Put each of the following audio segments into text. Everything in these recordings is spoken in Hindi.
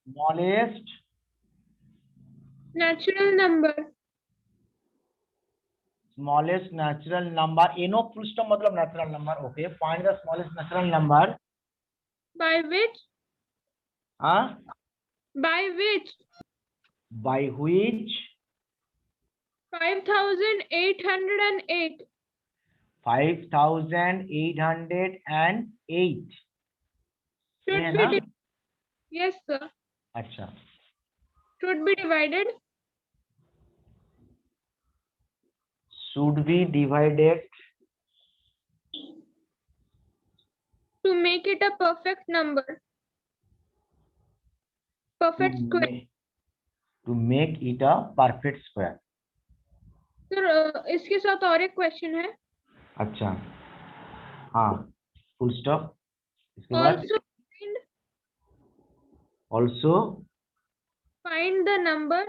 smallest natural number natural number, no full stop मतलब natural number. Okay, find the smallest natural number by which by by which which 5808 5808 ये है should ना? be yes sir, अच्छा, should be divided should be divided to make it a perfect number, perfect square. to make it a perfect square. Sir इसके साथ और एक क्वेश्चन है. अच्छा, हाँ, फुल स्टॉप. इसके बाद also also find the number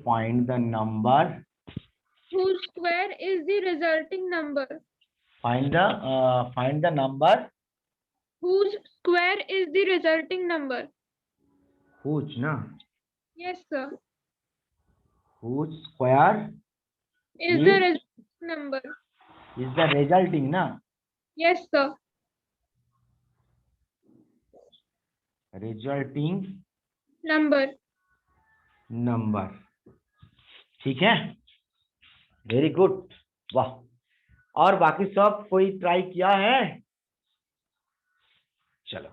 find the number, whose square is the resulting number, find the number whose square is the resulting number. whose ना, Yes sir, whose square is the resulting number. is the resulting ना, Yes sir, resulting number. ठीक है, वेरी गुड, वाह. और बाकी सब कोई ट्राई किया है? चलो,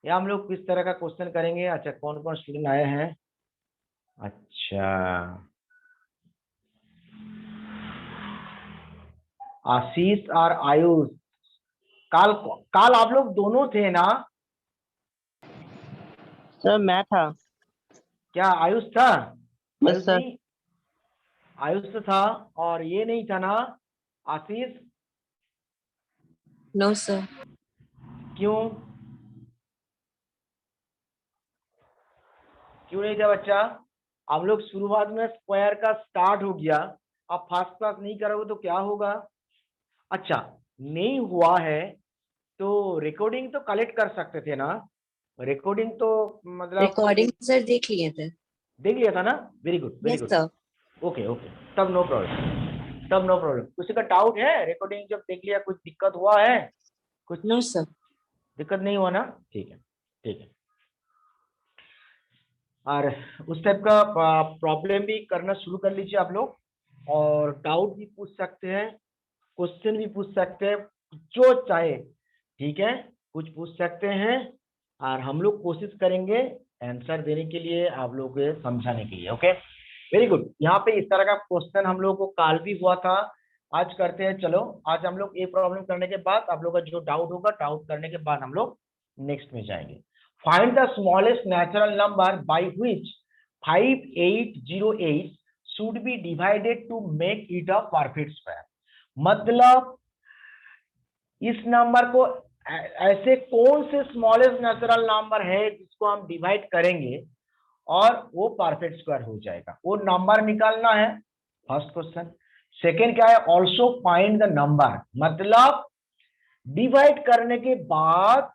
ये हम लोग किस तरह का क्वेश्चन करेंगे. अच्छा, कौन कौन स्टूडेंट आए हैं? अच्छा, आशीष और आयुष. काल आप लोग दोनों थे ना? सर मैं था. क्या आयुष था? Yes sir. आयुष तो था, और ये नहीं था ना आशीष? No sir. क्यों नहीं था बच्चा? हम लोग शुरुआत में स्क्वायर का स्टार्ट हो गया, अब फर्स्ट क्लास नहीं करोगे तो क्या होगा? अच्छा, नहीं हुआ है तो रिकॉर्डिंग तो कलेक्ट कर सकते थे ना? रिकॉर्डिंग तो मतलब रिकॉर्डिंग सर देख लिए थे. देख लिया था ना? Very good, very good. Sir. Okay, तब नो प्रॉब्लम. किसी का डाउट है? रिकॉर्डिंग जब देख लिया, कुछ दिक्कत हुआ है? कुछ नो सर. दिक्कत नहीं हुआ ना? ठीक है. और उस टाइप का प्रॉब्लम भी करना शुरू कर लीजिए आप लोग, और डाउट भी पूछ सकते हैं, क्वेश्चन भी पूछ सकते हैं, जो चाहे. ठीक है, कुछ पूछ सकते हैं, और हम लोग कोशिश करेंगे आंसर देने के लिए, आप लोगों को समझाने के लिए. Okay, very good. यहाँ पे इस तरह का क्वेश्चन हम लोगों को काल भी हुआ था, आज करते हैं. चलो, आज हम लोग ये प्रॉब्लम करने के बाद आप लोगों का जो डाउट होगा, डाउट करने के बाद हम लोग नेक्स्ट में जाएंगे. Find the smallest natural number by which 5808 should be divided to make it a perfect square. मतलब इस नंबर को ऐसे कौन से स्मॉलेस्ट नेचुरल नंबर है जिसको हम डिवाइड करेंगे और वो परफेक्ट स्क्वायर हो जाएगा, वो नंबर निकालना है. First question. सेकेंड क्या है? ऑल्सो फाइंड द नंबर, मतलब डिवाइड करने के बाद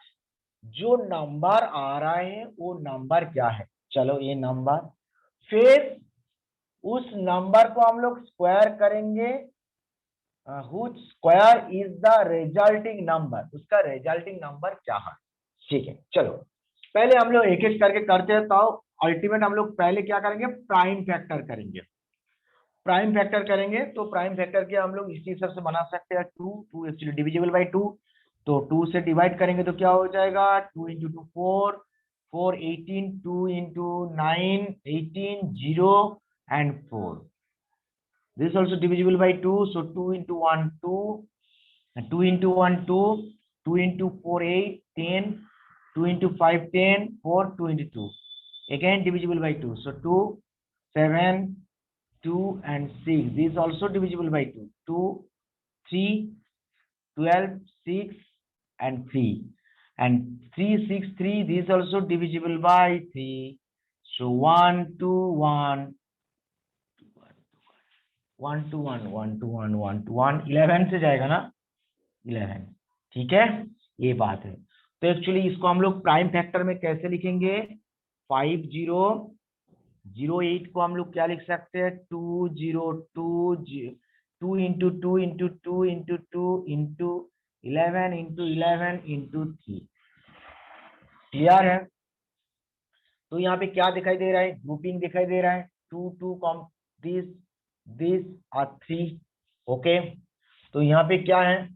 जो नंबर आ रहा है वो नंबर क्या है. चलो, ये नंबर, फिर उस नंबर को हम लोग स्क्वायर करेंगे. Which square is the resulting number, उसका रिजल्टिंग नंबर क्या है. ठीक है, चलो पहले हम लोग एक एक करके करते हैं. तो अल्टीमेट हम लोग पहले क्या करेंगे? प्राइम फैक्टर करेंगे. तो प्राइम फैक्टर के हम लोग इसी हिसाब से बना सकते हैं. 2 एक्चुअली डिविजिबल बाई 2, तो 2 से डिवाइड करेंगे तो क्या हो जाएगा? 2 into 2 4, 4 18, 2 into 9 18, 0 and 4. This is also divisible by 2, so 2 into 1 2, and 2 into 1 2, 2 into 4 8 10, 2 into 5 10, 4 2 into 2, again divisible by 2, so 2 7 2 and 6. This is also divisible by 2, 2 3 12 6 and 3, and 3 6 3. This is also divisible by 3, so 1 2 1 1 2 1 1 2 1 1 2 1 11 से जाएगा ना? 11. ठीक है, ये बात है. तो एक्चुअली इसको हम लोग प्राइम फैक्टर में कैसे लिखेंगे? 5008 को हम लोग क्या लिख सकते हैं? 2 into 2 into 2 into 2 into 11 into 11 into 3। Clear है? तो यहाँ पे क्या दिखाई दे रहा है? ग्रुपिंग दिखाई दे रहा है। 2 कॉम दिस और 3। ओके, तो यहाँ पे क्या है?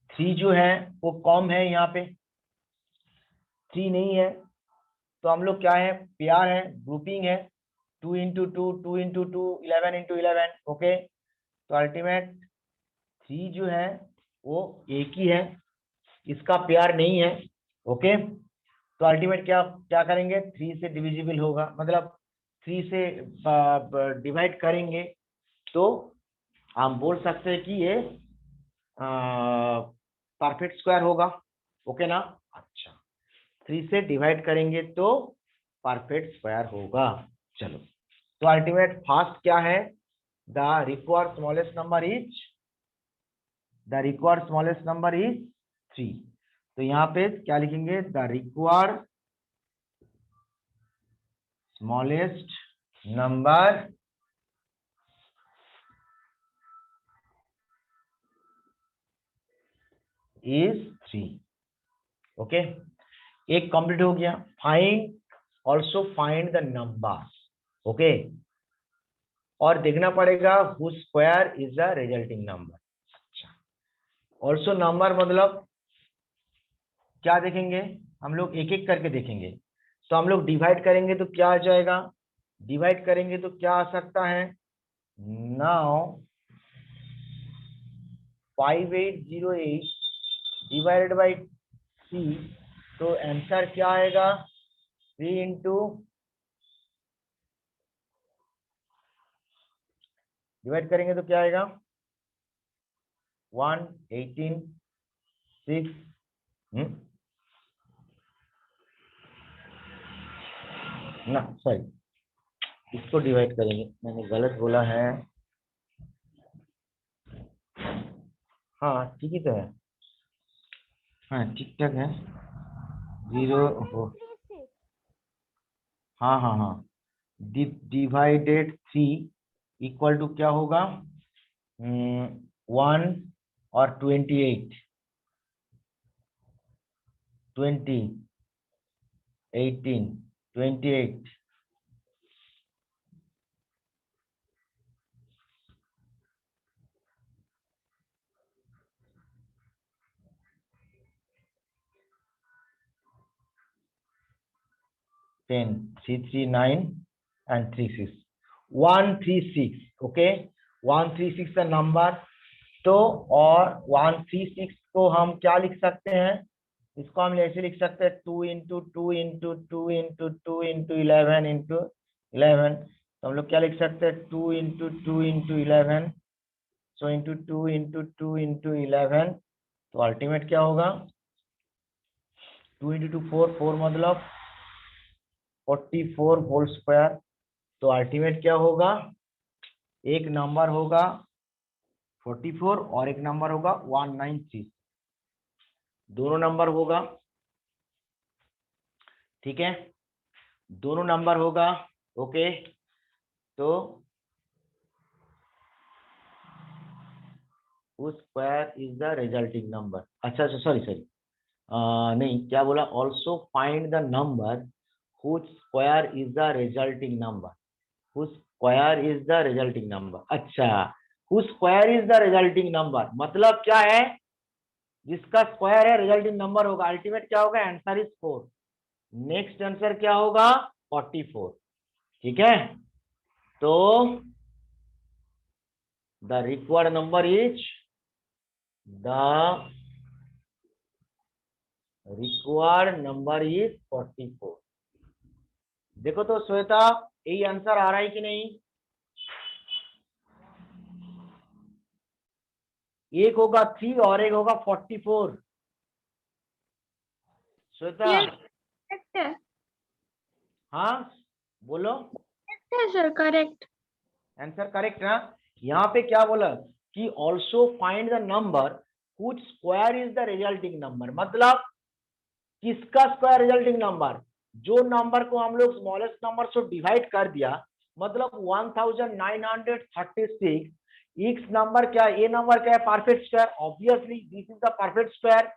3 जो है वो कॉम है, यहाँ पे 3 नहीं है, तो हम लोग क्या है? पेयर है, ग्रुपिंग है। 2 इंटू 2 2 इंटू 2 11 इंटू 11। ओके, तो अल्टीमेट 3 जो है वो एक ही है, इसका पेयर नहीं है। ओके, तो अल्टीमेट क्या क्या करेंगे? 3 से डिविजिबल होगा, मतलब 3 से डिवाइड करेंगे तो हम बोल सकते हैं कि ये परफेक्ट स्क्वायर होगा। ओके ना? अच्छा, 3 से डिवाइड करेंगे तो परफेक्ट स्क्वायर होगा। चलो, तो अल्टीमेट फास्ट क्या है? The required smallest number is 3। तो यहाँ पे क्या लिखेंगे? The required smallest number is 3। Okay, एक कंप्लीट हो गया। Find, also find the numbers. Okay, और देखना पड़ेगा who square is the resulting number. अच्छा, ऑल्सो नंबर मतलब क्या देखेंगे? हम लोग एक एक करके देखेंगे। तो हम लोग डिवाइड करेंगे तो क्या आ जाएगा? डिवाइड करेंगे तो क्या आ सकता है? नाउ 5808 डिवाइडेड बाई 3, तो आंसर क्या आएगा? 3 इंटू डिवाइड करेंगे तो क्या आएगा? 1 18 6। ना सॉरी, इसको डिवाइड करेंगे, मैंने गलत बोला है। हाँ ठीक ही तो है, हाँ ठीक ठाक है। 0 हो, हाँ हाँ हाँ, डिवाइडेड 3 इक्वल टू क्या होगा? 1 और 28 20 18 28। 10 3 3 9 and 3 6 136। ओके, 136 का नंबर। तो और 136 को हम क्या लिख सकते हैं? इसको हम ऐसे लिख सकते हैं 2 into 2 into 2 into 2 into 11 into 11। तो हम लोग क्या लिख सकते हैं? 2 into 2 into 11, so into 2 into 2 into 11। तो अल्टीमेट क्या होगा? 2 इंटू 2 4 4 मतलब 44 होल स्क्वायर। तो अल्टीमेट क्या होगा? एक नंबर होगा 44 और एक नंबर होगा 193, दोनों नंबर होगा। ठीक है, दोनों नंबर होगा। ओके, तो square is the resulting number. अच्छा अच्छा, सॉरी सॉरी, नहीं, क्या बोला? Also find the number whose square is the resulting number. Whose square is the resulting number. अच्छा, whose square is the resulting number मतलब क्या है? जिसका स्क्वायर है रिजल्टिंग नंबर होगा। अल्टीमेट क्या होगा? Answer is 4। नेक्स्ट आंसर क्या होगा? 44। ठीक है, तो the required number is the required number is 44। देखो तो श्वेता, यही आंसर आ रहा है कि नहीं? एक होगा 3 और एक होगा 44। श्वेता, Yes, correct है। हाँ बोलो। Correct है सर, करेक्ट। आंसर करेक्ट ना? यहाँ पे क्या बोला? कि also find the number which square is the resulting number, मतलब किसका स्क्वायर रिजल्टिंग नंबर, जो नंबर को हम लोग स्मॉलेस्ट नंबर से डिवाइड कर दिया, मतलब 1936 एक्स नंबर क्या है, ये नंबर क्या है, perfect square, obviously this is the perfect square,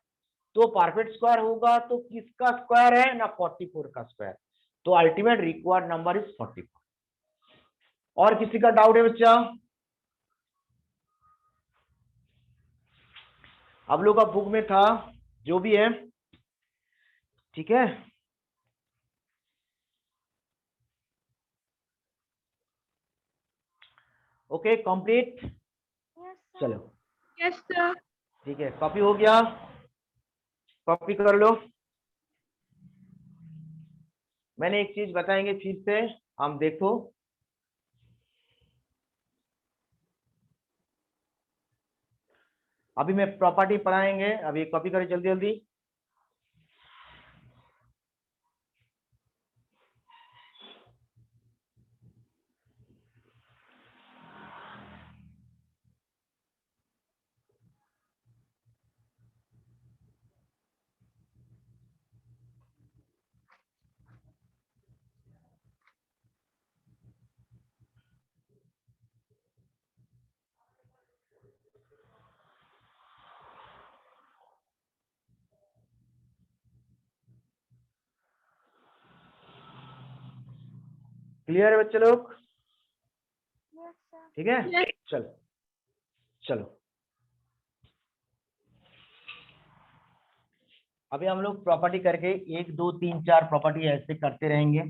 तो परफेक्ट स्क्वायर होगा तो किसका स्क्वायर है ना 44 का स्क्वायर, तो अल्टीमेट रिक्वायर्ड नंबर इज 44। और किसी का डाउट है बच्चा? आप लोग का बुक में था जो भी है, ठीक है? ओके कंप्लीट, चलो Yes, sir. ठीक है, कॉपी हो गया, कॉपी कर लो। मैंने एक चीज बताएंगे फिर से, हम देखो अभी मैं प्रॉपर्टी पढ़ाएंगे, अभी कॉपी करें जल्दी जल्दी। क्लियर है बच्चे लोग? ठीक है, Yes. चलो चलो अभी हम लोग प्रॉपर्टी करके 1 2 3 4 प्रॉपर्टी ऐसे करते रहेंगे।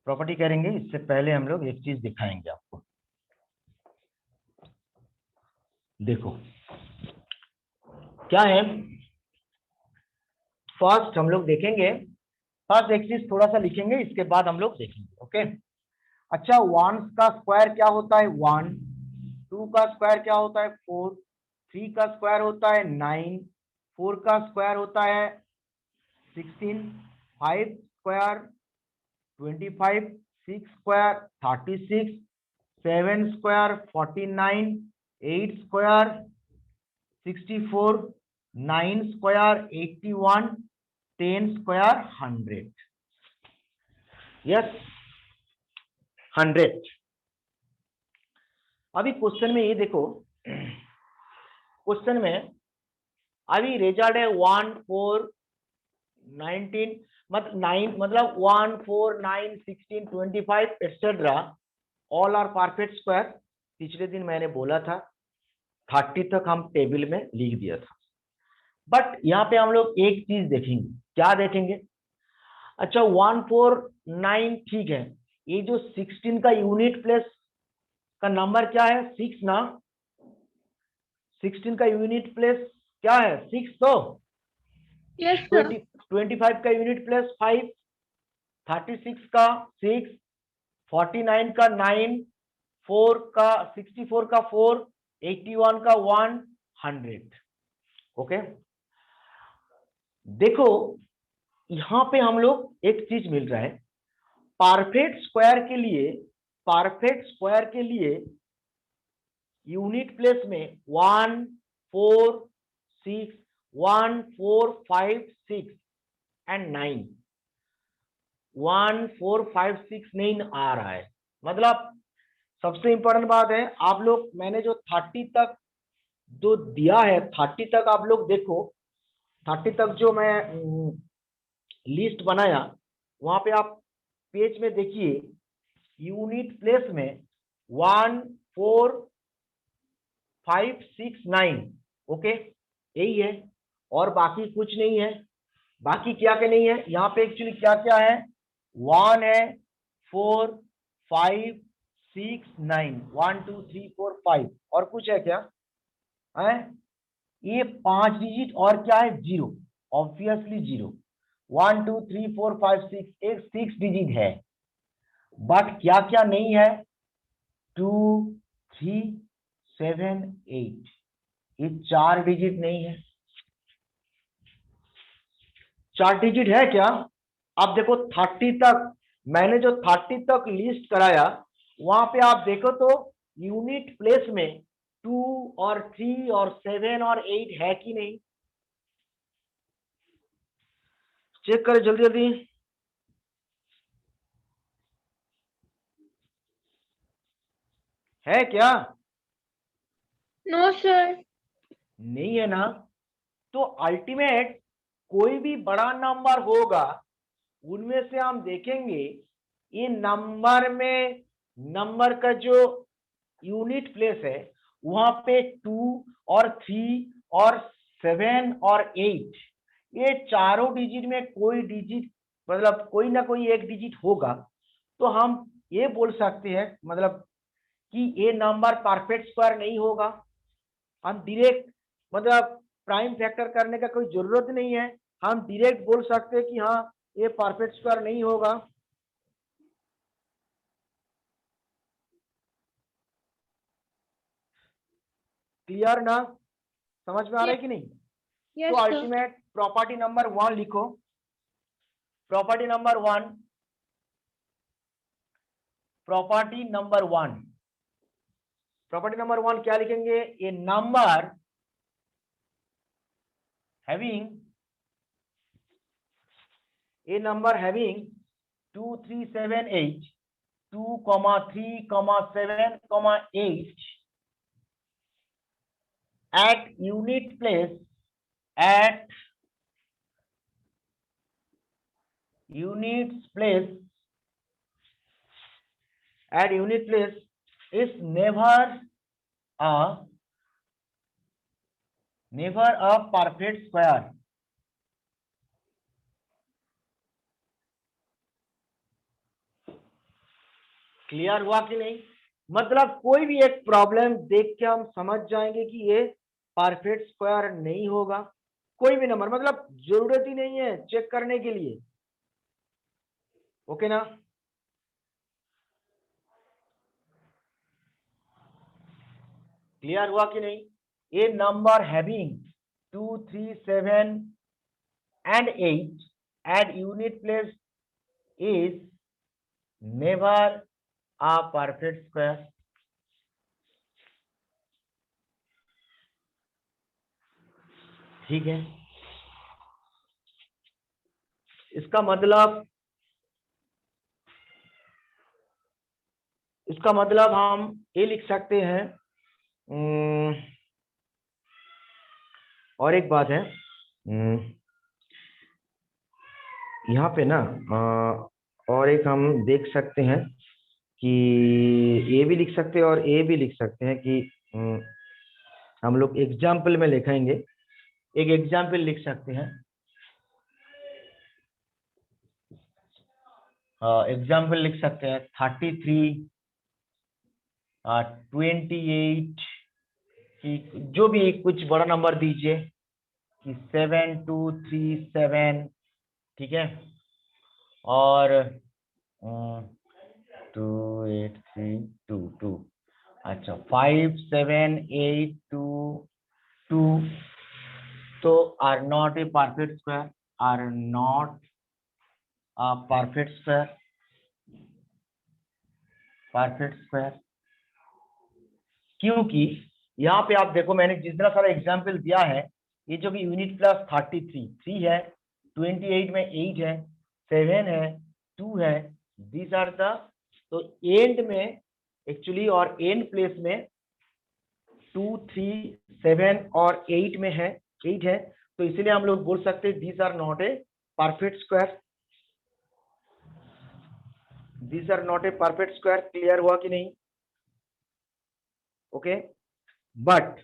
प्रॉपर्टी करेंगे इससे पहले हम लोग एक चीज दिखाएंगे आपको, देखो क्या है। फर्स्ट हम लोग देखेंगे, फर्स्ट एक चीज थोड़ा सा लिखेंगे, इसके बाद हम लोग देखेंगे। ओके, अच्छा 1 का स्क्वायर क्या होता है 1, 2 का स्क्वायर क्या होता है 4, 3 का स्क्वायर होता है 9, 4 का स्क्वायर होता है 16, 5 square 25, 6 square 36, 7 square 49, 8 square 64, 9 square 81, 10 square 100। Yes 100। अभी क्वेश्चन में ये देखो, क्वेश्चन में अभी रिजल्ट है 1 4 19, मतलब 9 मतलब 1 4 9 16 25 etcetera all are perfect square. पिछले दिन मैंने बोला था 30 तक हम टेबल में लिख दिया था, बट यहाँ पे हम लोग एक चीज देखेंगे, क्या देखेंगे? अच्छा 1 4 9 ठीक है, ये जो 16 का यूनिट प्लेस का नंबर क्या है 6 ना, 16 का यूनिट प्लेस क्या है 6, तो Yes, sir. 25 का यूनिट प्लेस 5, 36 का 6, 49 का 9, 4 का 64 का 4, 81 का 1, 100। ओके देखो यहां पे हम लोग एक चीज मिल रहा है, परफेक्ट स्क्वायर के लिए, परफेक्ट स्क्वायर के लिए यूनिट प्लेस में 1 4 6 1 4 5 6 एंड 9, 1 4 5 6 नहीं आ रहा है। मतलब सबसे इंपॉर्टेंट बात है, आप लोग मैंने जो 30 तक जो दिया है 30 तक आप लोग देखो, 30 तक जो मैं लिस्ट बनाया वहां पे आप पेज में देखिए, यूनिट प्लेस में 1 4 5 6 9, ओके यही है, और बाकी कुछ नहीं है। बाकी क्या क्या नहीं है यहाँ पे, एक्चुअली क्या क्या है, 1 है 4 5 6 9 1 2 3 4 5, और कुछ है क्या है? ये 5 डिजिट और क्या है 0, ऑब्वियसली 0। 1 2 3 4 5 6, एक 6 डिजिट है, बट क्या क्या नहीं है 2 3 7 8, ये 4 डिजिट नहीं है। 4 डिजिट है क्या? अब देखो 30 तक, मैंने जो 30 तक लिस्ट कराया वहां पे आप देखो तो यूनिट प्लेस में 2 और 3 और 7 और 8 है कि नहीं, चेक करें जल्दी जल्दी। है क्या? No, sir. नहीं है ना? तो अल्टीमेट कोई भी बड़ा नंबर होगा, उनमें से हम देखेंगे ये नंबर में, नंबर का जो यूनिट प्लेस है वहां पे 2 और 3 और 7 और 8, ये चारों डिजिट में कोई डिजिट, मतलब कोई ना कोई एक डिजिट होगा। तो हम ये बोल सकते हैं मतलब कि ये नंबर परफेक्ट स्क्वायर नहीं होगा। हम डायरेक्ट मतलब प्राइम फैक्टर करने का कोई जरूरत नहीं है, हम डायरेक्ट बोल सकते हैं कि हाँ ये परफेक्ट स्क्वायर नहीं होगा। क्लियर ना? समझ में आ रहा है Yes, कि नहीं? तो yes, sir. Ultimate property number 1 लिखो। Property number 1, property number 1, property number 1 क्या लिखेंगे? ए number having, A number having 2 3 7 8, 2 3 7 8 at unit place, at units place, at unit place is never a perfect square। Clear हुआ कि नहीं? मतलब कोई भी एक प्रॉब्लम देख के हम समझ जाएंगे कि ये परफेक्ट स्क्वायर नहीं होगा। कोई भी नंबर, मतलब जरूरत ही नहीं है चेक करने के लिए। ओके ना? क्लियर हुआ कि नहीं? ए number having 2 3 7 and 8 at unit place is never a perfect square। ठीक है, इसका मतलब, इसका मतलब हम ये लिख सकते हैं। और एक बात है, यहाँ पे ना और एक हम देख सकते हैं कि ये भी लिख सकते हैं और ये भी लिख सकते हैं कि हम लोग एग्जाम्पल में लिखेंगे। एक एग्जाम्पल लिख सकते हैं, एग्जाम्पल लिख सकते हैं 33 28 कि जो भी कुछ बड़ा नंबर दीजिए कि 7237, ठीक है, और 28322, अच्छा 57822 तो are not a perfect square, are not a perfect square, perfect square. क्योंकि यहाँ पे आप देखो मैंने जितना सारा एग्जाम्पल दिया है, ये जो कि यूनिट प्लस 33 3 है, 28 में 8 है, 7 है, 2 है, दीज आर द, तो एंड में एक्चुअली और एंड प्लेस में 2 3 7 और 8 में है, 8 है, तो इसलिए हम लोग बोल सकते हैं these are not a perfect square, these are not a perfect square. Clear हुआ कि नहीं? ओके, बट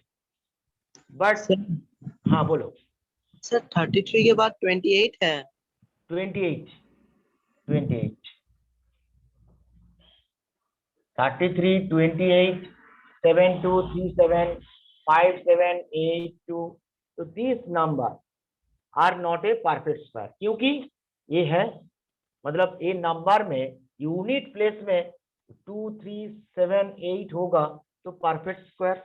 सर हाँ बोलो। सर 33 के बाद 28 है। 28 28 33 28 7237 5782, तो this number are not a perfect square, क्योंकि ये है मतलब ये नंबर में यूनिट प्लेस में 2 3 7 8 होगा तो परफेक्ट स्क्वायर।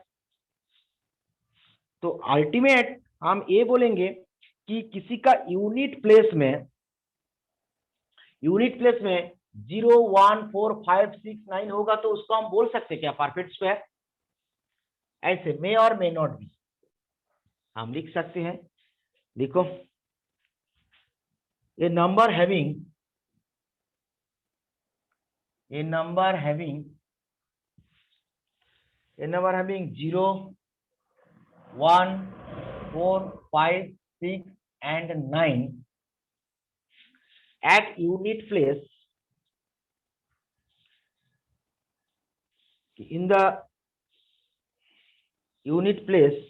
तो अल्टीमेट हम ये बोलेंगे कि किसी का यूनिट प्लेस में 0 1 4 5 6 9 होगा तो उसको हम बोल सकते क्या परफेक्ट स्क्वायर? ऐसे मे और मे नॉट बी हम लिख सकते हैं। देखो a number having 0 1 4 5 6 and 9 at unit place in the unit place,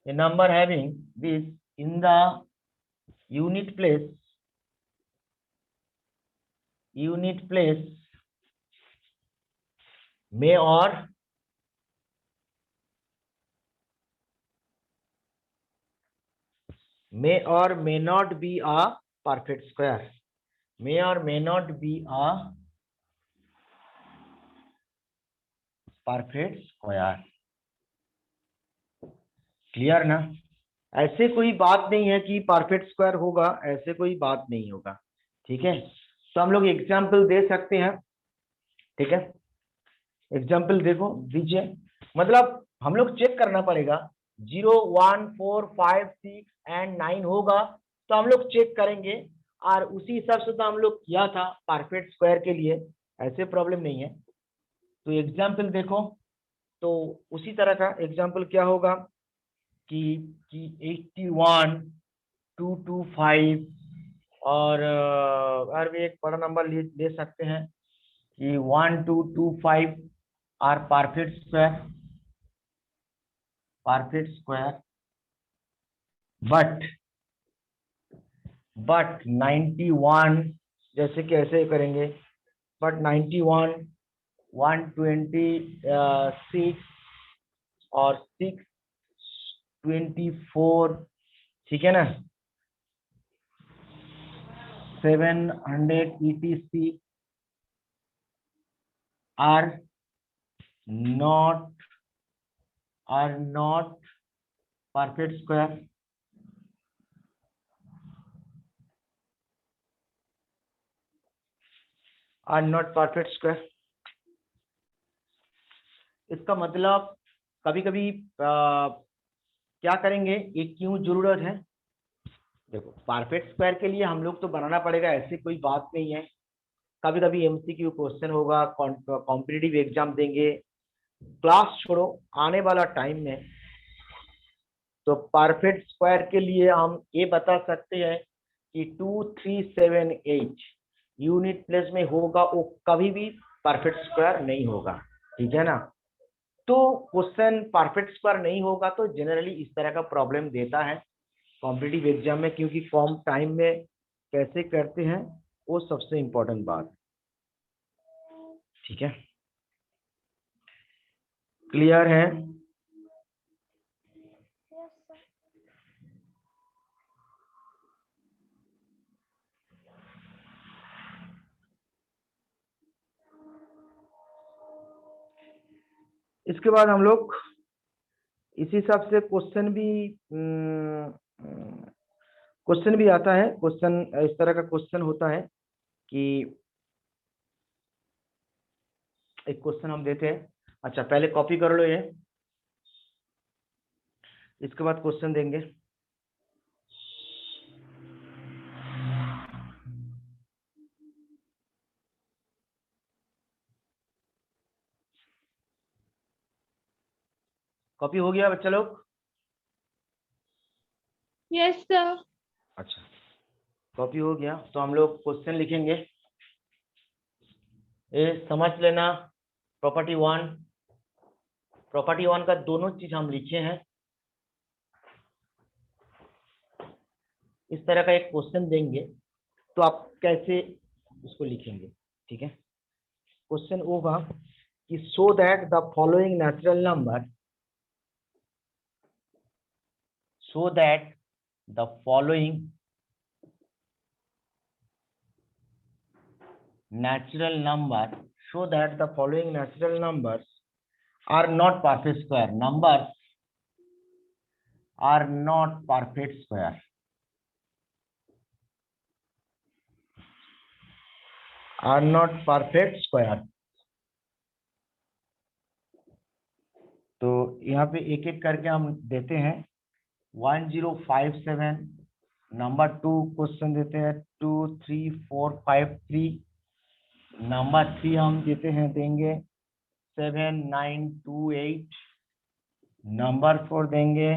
a number having this in the unit place may or may not be a perfect square. May or may not be a perfect square. Clear ना? ऐसे कोई बात नहीं है कि परफेक्ट स्क्वायर होगा, ऐसे कोई बात नहीं होगा। ठीक है, तो हम लोग एग्जाम्पल दे सकते हैं। ठीक है, एग्जाम्पल देखो दीजिए, मतलब हम लोग चेक करना पड़ेगा 0 1 4 5 6 एंड 9 होगा तो हम लोग चेक करेंगे, और उसी हिसाब से तो हम लोग किया था परफेक्ट स्क्वायर के लिए, ऐसे प्रॉब्लम नहीं है। तो एग्जाम्पल देखो, तो उसी तरह का एग्जाम्पल क्या होगा कि 81 225 और भी एक बड़ा नंबर ले सकते हैं कि 1 2 2 5 आर परफेक्ट स्क्वायर बट 91 जैसे कैसे करेंगे, बट 91 126 और 624, ठीक है ना, 700 etc are not perfect square. Are not perfect square. इसका मतलब कभी कभी क्या करेंगे, ये क्यों जरूरत है? देखो परफेक्ट स्क्वायर के लिए हम लोग तो बनाना पड़ेगा, ऐसी कोई बात नहीं है। कभी कभी एमसीक्यू क्वेश्चन होगा, कॉम्पिटिटिव एग्जाम देंगे, क्लास छोड़ो आने वाला टाइम में, तो परफेक्ट स्क्वायर के लिए हम ये बता सकते हैं कि 2378 यूनिट प्लेस में होगा, वो कभी भी परफेक्ट स्क्वायर नहीं होगा। ठीक है ना, तो क्वेश्चन परफेक्ट स्क्वायर नहीं होगा तो जनरली इस तरह का प्रॉब्लम देता है कॉम्पिटिटिव एग्जाम में, क्योंकि कम टाइम में कैसे करते हैं वो सबसे इंपॉर्टेंट बात। ठीक है, क्लियर है? इसके बाद हम लोग इसी हिसाब से क्वेश्चन भी आता है। क्वेश्चन इस तरह का क्वेश्चन होता है कि एक क्वेश्चन हम देते हैं। अच्छा पहले कॉपी कर लो ये, इसके बाद क्वेश्चन देंगे। कॉपी हो गया बच्चा लोग? Yes, sir. अच्छा कॉपी हो गया तो हम लोग क्वेश्चन लिखेंगे। ये समझ लेना, प्रॉपर्टी वन का दोनों चीज हम लिखे हैं। इस तरह का एक क्वेश्चन देंगे तो आप कैसे उसको लिखेंगे। ठीक है, क्वेश्चन होगा कि so that the following natural number, so that the following natural numbers are not perfect square. Numbers are not perfect square. Are not perfect square. तो यहाँ पे एक एक करके हम देते हैं। 1057 नंबर 2 क्वेश्चन देते हैं 23453। नंबर 3 हम देते हैं देंगे 7928। नंबर 4 देंगे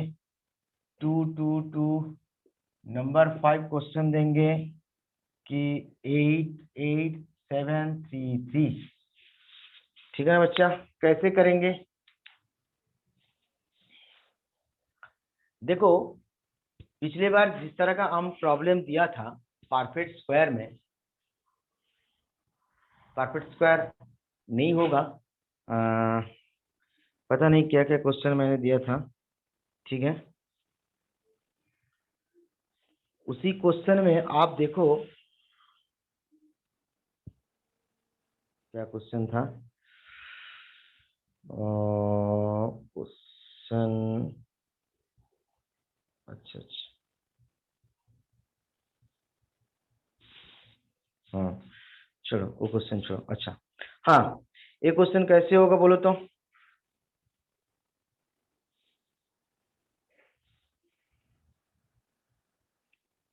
222। नंबर 5 क्वेश्चन देंगे कि 88733। ठीक है ना बच्चा, कैसे करेंगे? देखो पिछले बार जिस तरह का हम प्रॉब्लम दिया था परफेक्ट स्क्वायर में, परफेक्ट स्क्वायर नहीं होगा। पता नहीं क्या क्या क्वेश्चन मैंने दिया था। ठीक है, उसी क्वेश्चन में आप देखो क्या क्वेश्चन था। क्वेश्चन अच्छा अच्छा, हाँ चलो वो क्वेश्चन छोड़ो। अच्छा हाँ, ये क्वेश्चन कैसे होगा बोलो तो?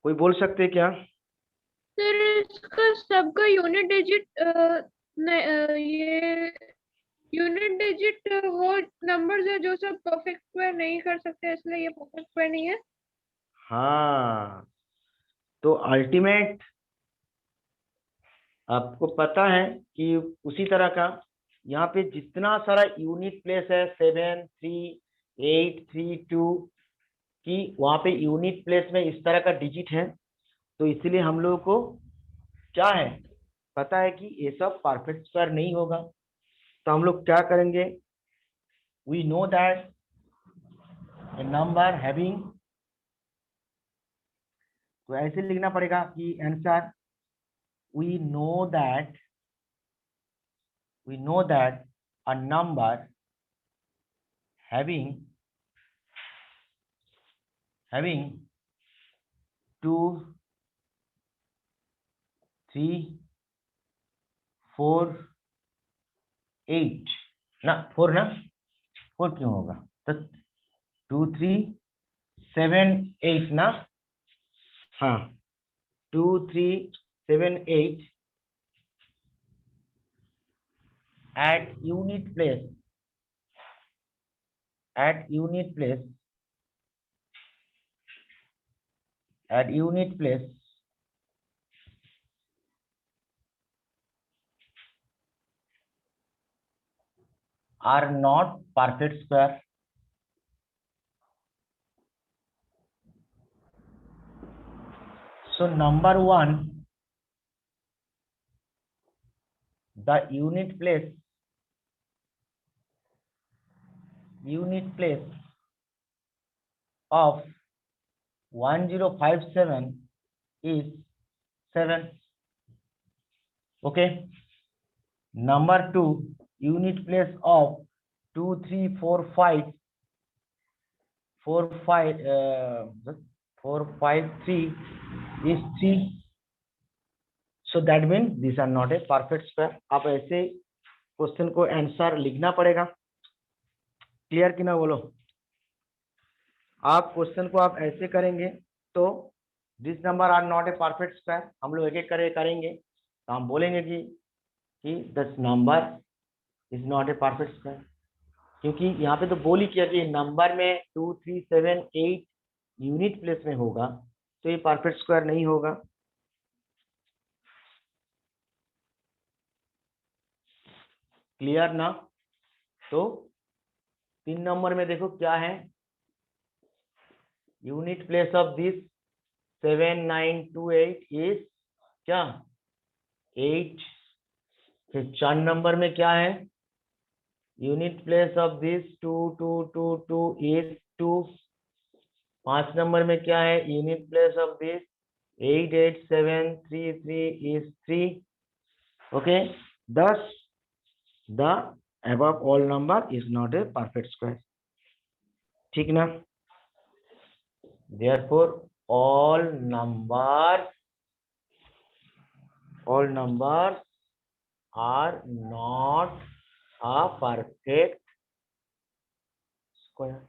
कोई बोल सकते हैं क्या? सर इसका सबका यूनिट डिजिट ये यूनिट डिजिट वो नंबर्स है जो सब परफेक्ट स्क्वायर नहीं कर सकते, इसलिए ये परफेक्ट स्क्वायर नहीं है। हाँ, तो अल्टीमेट आपको पता है कि उसी तरह का यहाँ पे जितना सारा यूनिट प्लेस है 73832 की, वहां पे यूनिट प्लेस में इस तरह का डिजिट है। तो इसलिए हम लोगों को क्या है पता है कि ये सब परफेक्ट स्क्वायर नहीं होगा। तो हम लोग क्या करेंगे? We know that a number having, तो ऐसे लिखना पड़ेगा कि answer we know that a number having 2 3 4 8 ना 4 ना 4 क्यों होगा? तो 2 3 7 8 ना, हाँ 2 3 7 8 at unit place are not perfect square. So number 1, the unit place of 1057 is 7. Okay. Number 2, unit place of 2 3 4 5 4 5 4 5 3 is 3. So that means these are not a perfect square. आप ऐसे क्वेश्चन को आंसर लिखना पड़ेगा। क्लियर कि ना बोलो? आप क्वेश्चन को आप ऐसे करेंगे तो this number are not a perfect square, हम लोग एक एक करके करेंगे तो हम बोलेंगे कि this number is not a perfect square, क्योंकि यहाँ पे तो बोल ही किया कि नंबर में 2 3 7 8 यूनिट प्लेस में होगा तो ये परफेक्ट स्क्वायर नहीं होगा। क्लियर ना? तो 3 नंबर में देखो क्या है, unit place of this 7928 is क्या 8। फिर 4 नंबर में क्या है, unit place of this 2222 is 2। 5 number में क्या है, unit place of this 88733 is 3। Okay, thus the above all number is not a perfect square. ठीक ना? Therefore all numbers are not a perfect square.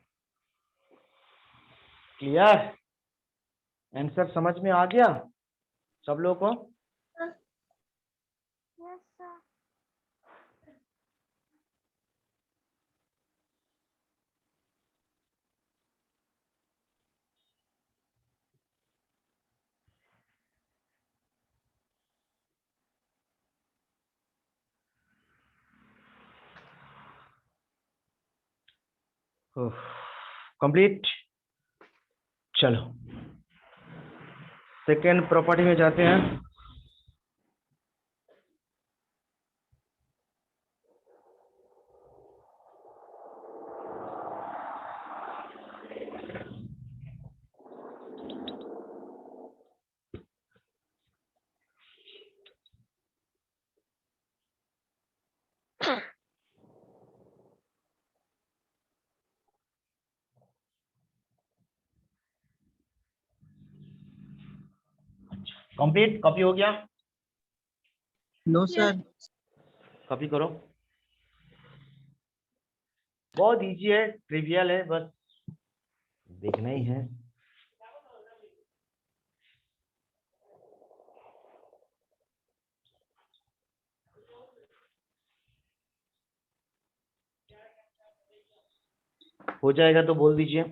Clear? Answer समझ में आ गया सब लोगों को? Yes, sir. कंप्लीट। चलो सेकेंड प्रॉपर्टी में जाते हैं। कंप्लीट? कॉपी हो गया? No sir. कॉपी करो। बहुत इजी है, ट्रिवियल है, बस देखना ही है। हो जाएगा तो बोल दीजिए।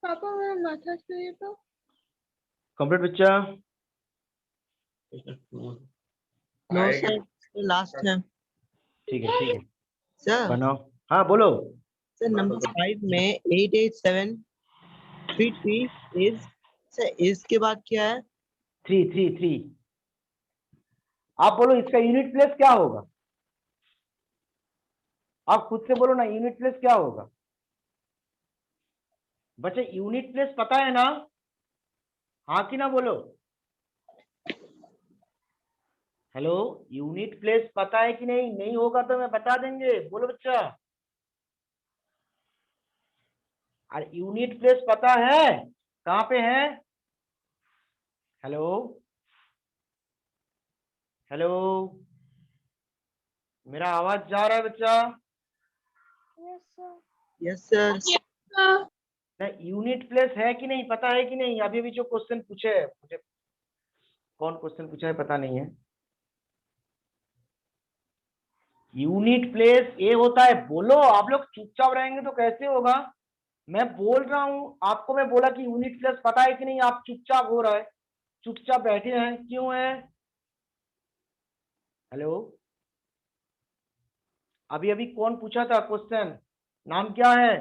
पापा मेरा माथा चाहिए तो। कंप्लीट बच्चा? नो सर, लास्ट है। ठीक है ठीक है, सर बनाओ। हाँ बोलो। सर नंबर 5 में 88733 इज, सर इज के बाद क्या है? 3 आप बोलो इसका यूनिट प्लेस क्या होगा? आप खुद से बोलो ना, यूनिट प्लेस क्या होगा? बच्चे यूनिट प्लेस पता है ना? हाँ कि ना बोलो। हेलो, यूनिट प्लेस पता है कि नहीं? नहीं होगा तो मैं बता देंगे, बोलो बच्चा। अरे यूनिट प्लेस पता है कहाँ पे है? हेलो हेलो, मेरा आवाज जा रहा है बच्चा? Yes sir. यूनिट प्लेस है कि नहीं, पता है कि नहीं? अभी अभी जो क्वेश्चन पूछे है, मुझे कौन क्वेश्चन पूछा है पता नहीं है। यूनिट प्लेस ये होता है, बोलो। आप लोग चुपचाप रहेंगे तो कैसे होगा? मैं बोल रहा हूं आपको, मैं बोला कि यूनिट प्लेस पता है कि नहीं, आप चुपचाप हो रहा है, चुपचाप बैठे हैं, क्यों है? हेलो, अभी अभी कौन पूछा था क्वेश्चन? नाम क्या है?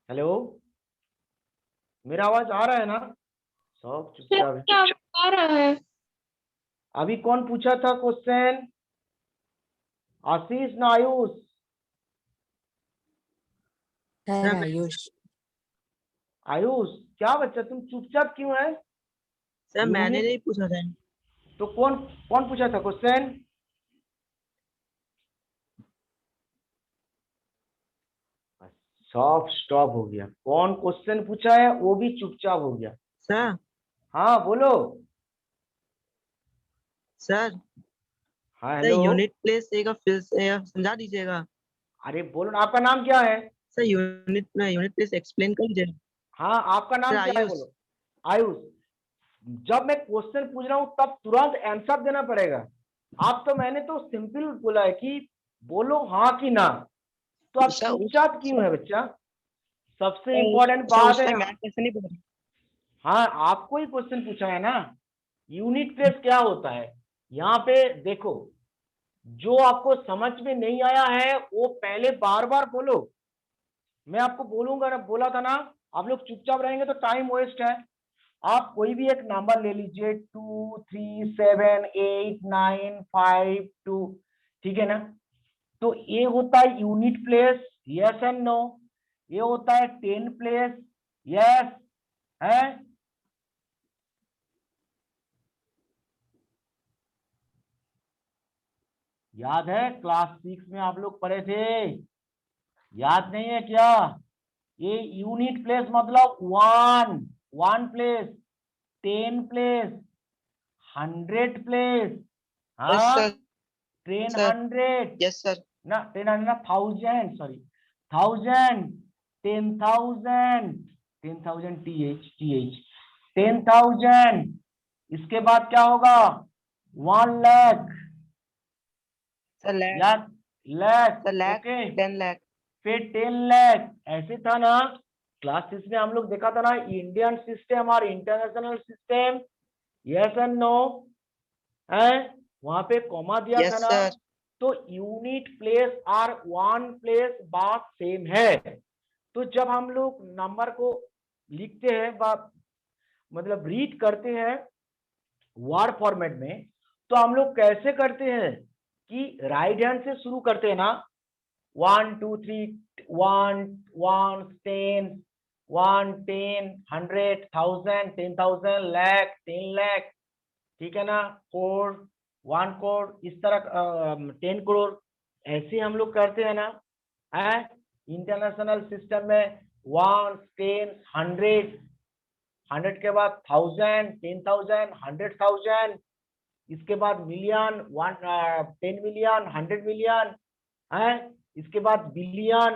हेलो, मेरा आवाज आ रहा है ना? सब चुपचाप है। क्या बता रहा है? अभी कौन पूछा था क्वेश्चन? आशीष ना आयुष? सर आयुष। आयुष, क्या बच्चा तुम चुपचाप क्यों है? सर मैंने यूनिट नहीं पूछा था। तो कौन कौन पूछा था क्वेश्चन? सब स्टॉप हो गया। कौन क्वेश्चन पूछा है वो भी चुपचाप हो गया। सर हाँ बोलो। सर हाँ सर हेलो, यूनिट प्लेस का फिर से समझा दीजिएगा। अरे बोलो ना, आपका नाम क्या है? सर यूनिट प्लेस एक्सप्लेन कर दीजिएगा। हाँ आपका सर नाम क्या है आयुष। बोलो। आयुष, जब मैं क्वेश्चन पूछ रहा हूँ तब तुरंत आंसर देना पड़ेगा। आप तो, मैंने तो सिंपल बोला है कि बोलो हाँ कि ना, तो आप सर चुपचाप क्यों है बच्चा? सबसे इम्पोर्टेंट सर बात उस है। टाइम मैथ कैसे नहीं पढ़ा? हाँ आपको ही क्वेश्चन पूछा है ना। यूनिट प्लेस क्या होता है यहाँ पे देखो, जो आपको समझ में नहीं आया है वो पहले बार बार बोलो। मैं आपको बोलूंगा ना, बोला था ना, आप लोग चुपचाप रहेंगे तो टाइम वेस्ट है। आप कोई भी एक नंबर ले लीजिए, 2 3 7 8 9 5 2, ठीक है ना? तो ये होता है unit place, yes and no. ये होता है 10 प्लेस, यस है। याद है क्लास 6 में आप लोग पढ़े थे, याद नहीं है क्या? ये यूनिट प्लेस मतलब 1 प्लेस, 10 प्लेस, 100 प्लेस, यस हाँ सर, 10 यस सर, ना 10 ना 1000, सॉरी 1000, 10,000, 10,000 th 10,000। इसके बाद क्या होगा? 1 लाख, सर लैख, या लाख, सर लैख, ओके। 10 लाख। फिर 10 लाख, ऐसे था ना क्लास 6 में हम लोग देखा था ना, इंडियन सिस्टम और international system, yes and no है। वहां पे कॉमा दिया था यस ना। सर, तो यूनिट प्लेस और 1 प्लेस बात सेम है। तो जब हम लोग नंबर को लिखते हैं मतलब रीड करते हैं वर्ड फॉर्मेट में, तो हम लोग कैसे करते हैं कि राइट हैंड से शुरू करते हैं ना, 1 2 3, 1 1 10, 1 10, 100, 1000, 10,000, लाख, 10 लाख, ठीक है ना, करोड़, 1 करोड़, इस तरह 10 करोड़, ऐसे हम लोग करते हैं ना। है इंटरनेशनल सिस्टम में 1 10 100, 100 के बाद 1000, 10,000, 100,000, इसके बाद मिलियन, 10 मिलियन, 100 मिलियन है। इसके बाद बिलियन,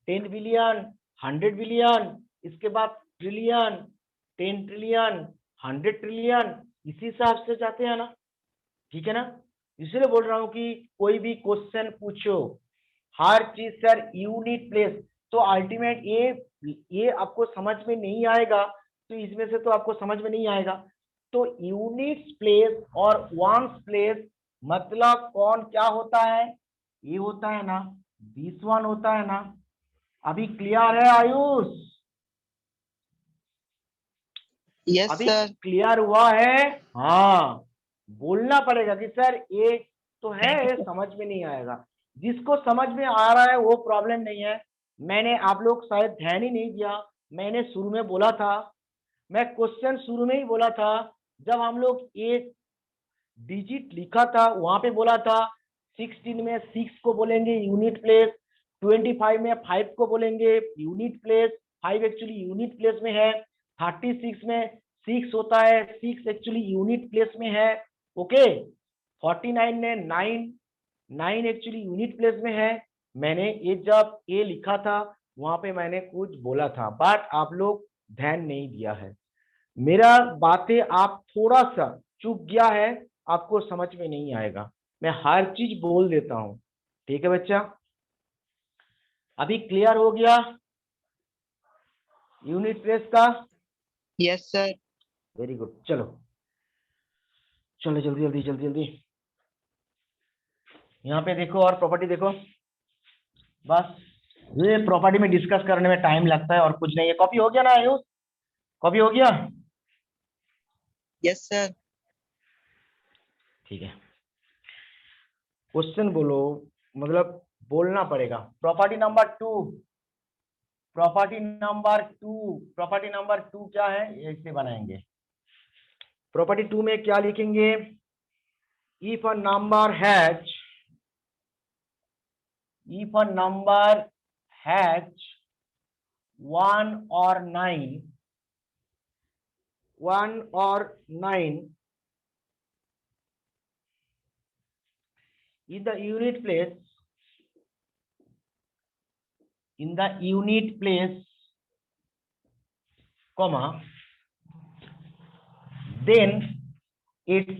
10 बिलियन, 100 बिलियन, इसके बाद ट्रिलियन, 10 ट्रिलियन, 100 ट्रिलियन, इसी हिसाब से जाते हैं ना, ठीक है ना। इसलिए बोल रहा हूं कि कोई भी क्वेश्चन पूछो, हर चीज सर यूनिट प्लेस, तो अल्टीमेट ये आपको समझ में नहीं आएगा, तो इसमें से तो आपको समझ में नहीं आएगा। तो यूनिट्स प्लेस और वंस प्लेस मतलब कौन क्या होता है? ये होता है ना, दिस वन होता है ना। अभी क्लियर है आयुष? यस अभी सर, क्लियर हुआ है? हाँ, बोलना पड़ेगा कि सर ये तो है, ये समझ में नहीं आएगा। जिसको समझ में आ रहा है वो प्रॉब्लम नहीं है। मैंने आप लोग शायद ध्यान ही नहीं दिया, मैंने शुरू में बोला था, मैं क्वेश्चन शुरू में ही बोला था, जब हम लोग एक डिजिट लिखा था वहां पे बोला था 16 में 6 को बोलेंगे यूनिट प्लेस, 25 में 5 को बोलेंगे unit place, 5 actually unit place में है, 36 में 6 होता है, 6 एक्चुअली यूनिट प्लेस में है, ओके। 49 में 9 एक्चुअली यूनिट प्लेस में है। मैंने ये जब ये लिखा था वहां पे मैंने कुछ बोला था, बट आप लोग ध्यान नहीं दिया है। मेरा बातें आप थोड़ा सा चूक गया है, आपको समझ में नहीं आएगा, मैं हर चीज बोल देता हूं, ठीक है बच्चा? अभी क्लियर हो गया यूनिट प्लेस का? यस सर, वेरी गुड, चलो चलो जल्दी जल्दी जल्दी जल्दी यहाँ पे देखो और प्रॉपर्टी देखो। बस ये प्रॉपर्टी में डिस्कस करने में टाइम लगता है और कुछ नहीं है। कॉपी हो गया ना आयुष? कॉपी हो गया? यस सर, ठीक है, क्वेश्चन बोलो, मतलब बोलना पड़ेगा। प्रॉपर्टी नंबर 2, प्रॉपर्टी नंबर 2 क्या है, ऐसे बनाएंगे। प्रॉपर्टी 2 में क्या लिखेंगे? If a number has, if a number has 1 or 9 in the unit place, comma, then its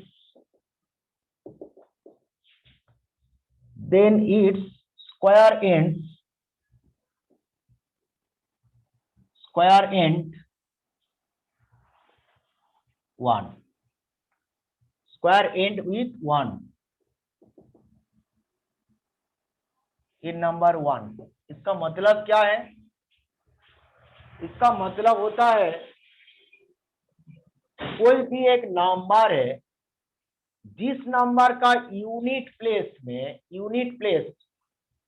square end, square end 1, square end with 1 in number 1। इसका मतलब क्या है? इसका मतलब होता है कोई भी एक नंबर है जिस नंबर का यूनिट प्लेस में, यूनिट प्लेस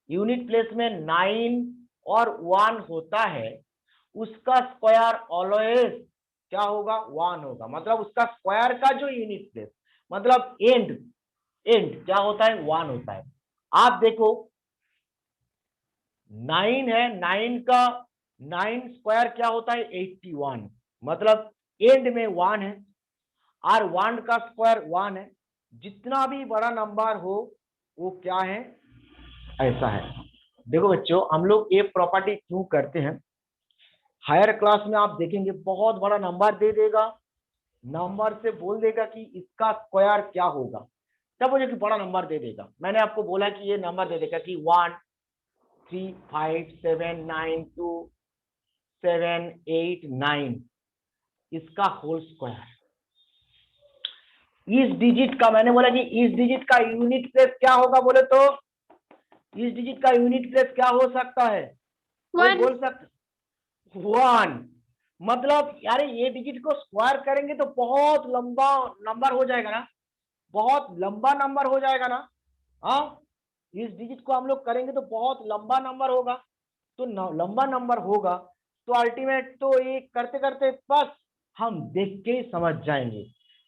यूनिट प्लेस में 9 और 1 होता है, उसका स्क्वायर ऑलवेज क्या होगा? 1 होगा। मतलब उसका स्क्वायर का जो यूनिट प्लेस मतलब एंड क्या होता है? 1 होता है। आप देखो 9 है, 9 का 9 स्क्वायर क्या होता है? 81। मतलब एंड में 1 है और 1 का स्क्वायर 1 है। जितना भी बड़ा नंबर हो वो क्या है? ऐसा है। देखो बच्चों, हम लोग ये प्रॉपर्टी क्यों करते हैं? हायर क्लास में आप देखेंगे बहुत बड़ा नंबर दे देगा, नंबर से बोल देगा कि इसका स्क्वायर क्या होगा, तब मुझे कि बड़ा नंबर दे देगा। मैंने आपको बोला कि ये नंबर दे देगा कि 1 3 5 7 9 2 7 8 9, इसका होल स्क्वायर। इस डिजिट का, मैंने बोला कि इस डिजिट का यूनिट प्लेस क्या होगा? बोले तो इस डिजिट का यूनिट प्लेस क्या हो सकता है? कोई 1। बोल सकता? 1। मतलब यार ये डिजिट को स्क्वायर करेंगे तो बहुत लंबा नंबर हो जाएगा ना, बहुत लंबा नंबर हो जाएगा ना। हाँ, इस डिजिट को हम लोग करेंगे तो बहुत लंबा नंबर होगा। तो लंबा नंबर होगा तो अल्टीमेट तो ये करते करते बस हम देख के ही समझ जाएंगे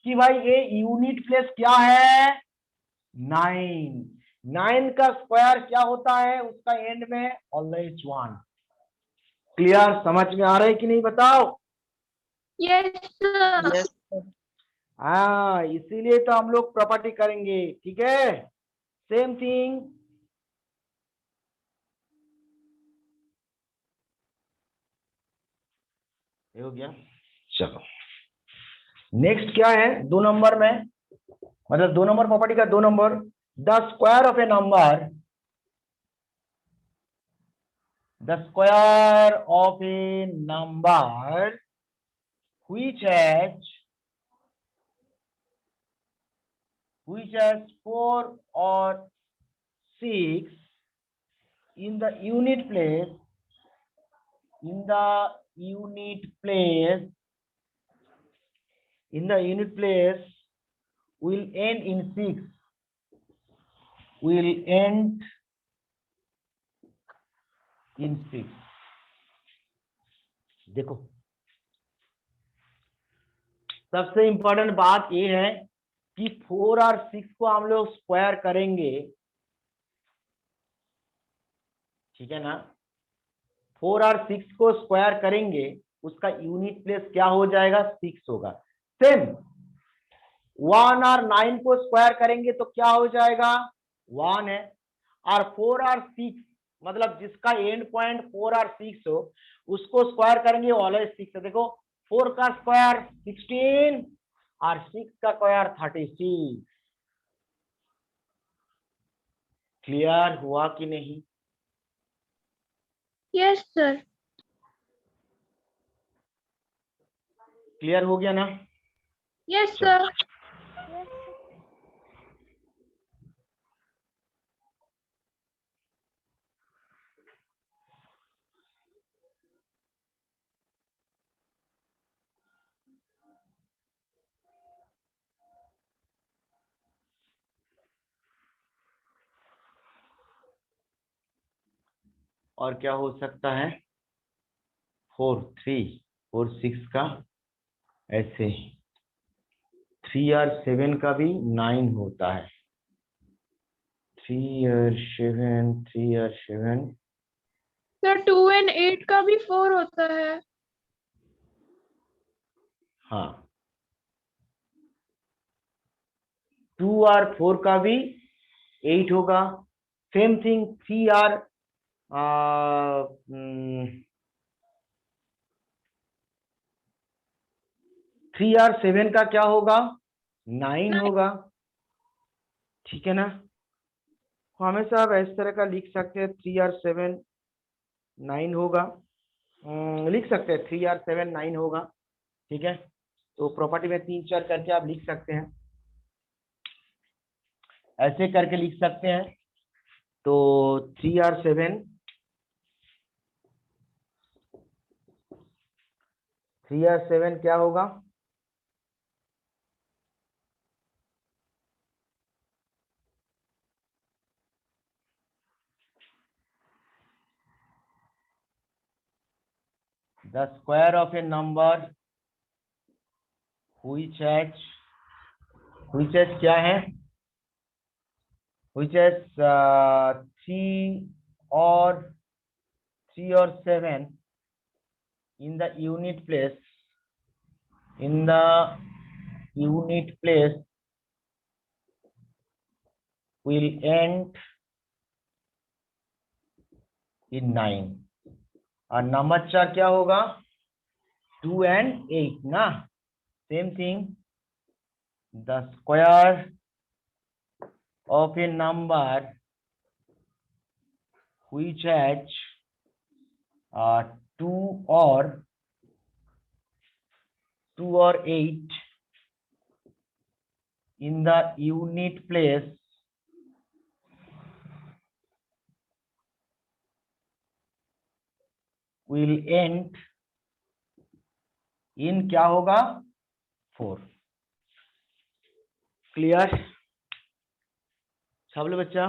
कि भाई ये यूनिट प्लेस क्या है? 9। 9 का स्क्वायर क्या होता है? उसका एंड में ऑलवेज 1। क्लियर? समझ में आ रहा है कि नहीं बताओ? Yes sir. Yes, sir. हाँ, इसीलिए तो हम लोग प्रॉपर्टी करेंगे। ठीक है, सेम थिंग। हो गया। चलो नेक्स्ट क्या है? 2 नंबर में, मतलब 2 नंबर प्रॉपर्टी का 2 number, the square of A number, the square of A number which has 4 or 6 in the unit place, in the unit place will end in 6, will end in 6। देखो सबसे इंपॉर्टेंट बात ये है कि 4 और 6 को हम लोग स्क्वायर करेंगे, ठीक है ना? 4 और 6 को स्क्वायर करेंगे, उसका यूनिट प्लेस क्या हो जाएगा? 6 होगा। सेम 1 और 9 को स्क्वायर करेंगे तो क्या हो जाएगा? 1 है। और 4 और 6 मतलब जिसका एंड पॉइंट 4 और 6 हो उसको स्क्वायर करेंगे, ऑलवेज 6 है। देखो 4 का स्क्वायर 16 और 6 का स्क्वायर 36। क्लियर हुआ कि नहीं? Yes sir. क्लियर हो गया ना? यस चलो सर। और क्या हो सकता है? 4 3 और 6 का ऐसे, 3 और 7 का भी 9 होता है। 3 और 7, 3 और 7, सर 2 और 8 का भी 4 होता है। हाँ 2 और 4 का भी 8 होगा। सेम थिंग 3 और 3 और 7 का क्या होगा? 9 होगा। ठीक है ना? हमेशा आप इस तरह का लिख सकते हैं, 3 और 7 9 होगा। लिख सकते हैं 3 और 7 9 होगा। ठीक है, तो प्रॉपर्टी में 3 4 करके आप लिख सकते हैं, ऐसे करके लिख सकते हैं। तो 3 और 7, 3 और 7 क्या होगा? The square of A number which has क्या है, which has 3 or 7 in the unit place, will end in 9. और नंबर 4 क्या होगा, 2 and 8 ना, same thing. The square of a number which has 2 or 8 in the unit place will end in क्या होगा, 4. क्लियर सब लोग बच्चा?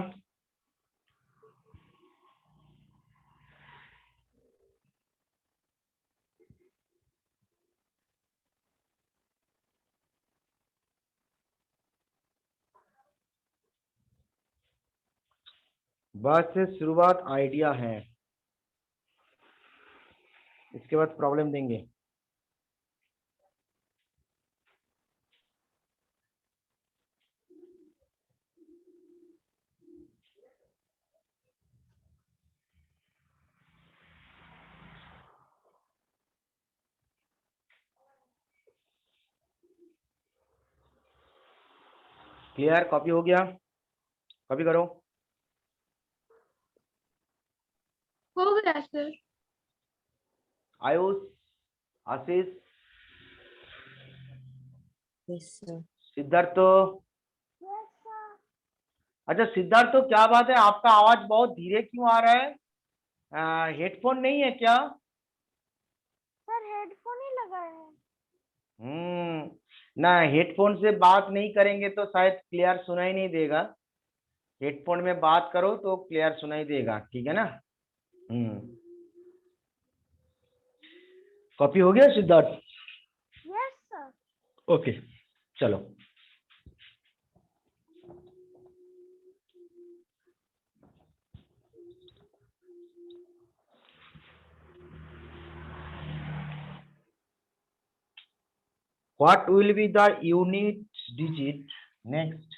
बस से शुरुआत आइडिया है, इसके बाद प्रॉब्लम देंगे. क्लियर? कॉपी हो गया? कॉपी करो. हो गया sir. Ayush, Ashish, Yes, sir. Siddharth. अच्छा सिद्धार्थ, तो क्या बात है, आपका आवाज बहुत धीरे क्यों आ रहा है? हेडफोन नहीं है क्या? सर हेडफोन ही लगाया है. ना, हेडफोन से बात नहीं करेंगे तो शायद क्लियर सुनाई नहीं देगा. हेडफोन में बात करो तो क्लियर सुनाई देगा, ठीक है ना? कॉपी हो गया सिद्धार्थ? Yes sir. ओके चलो. What will be the unit digit? Next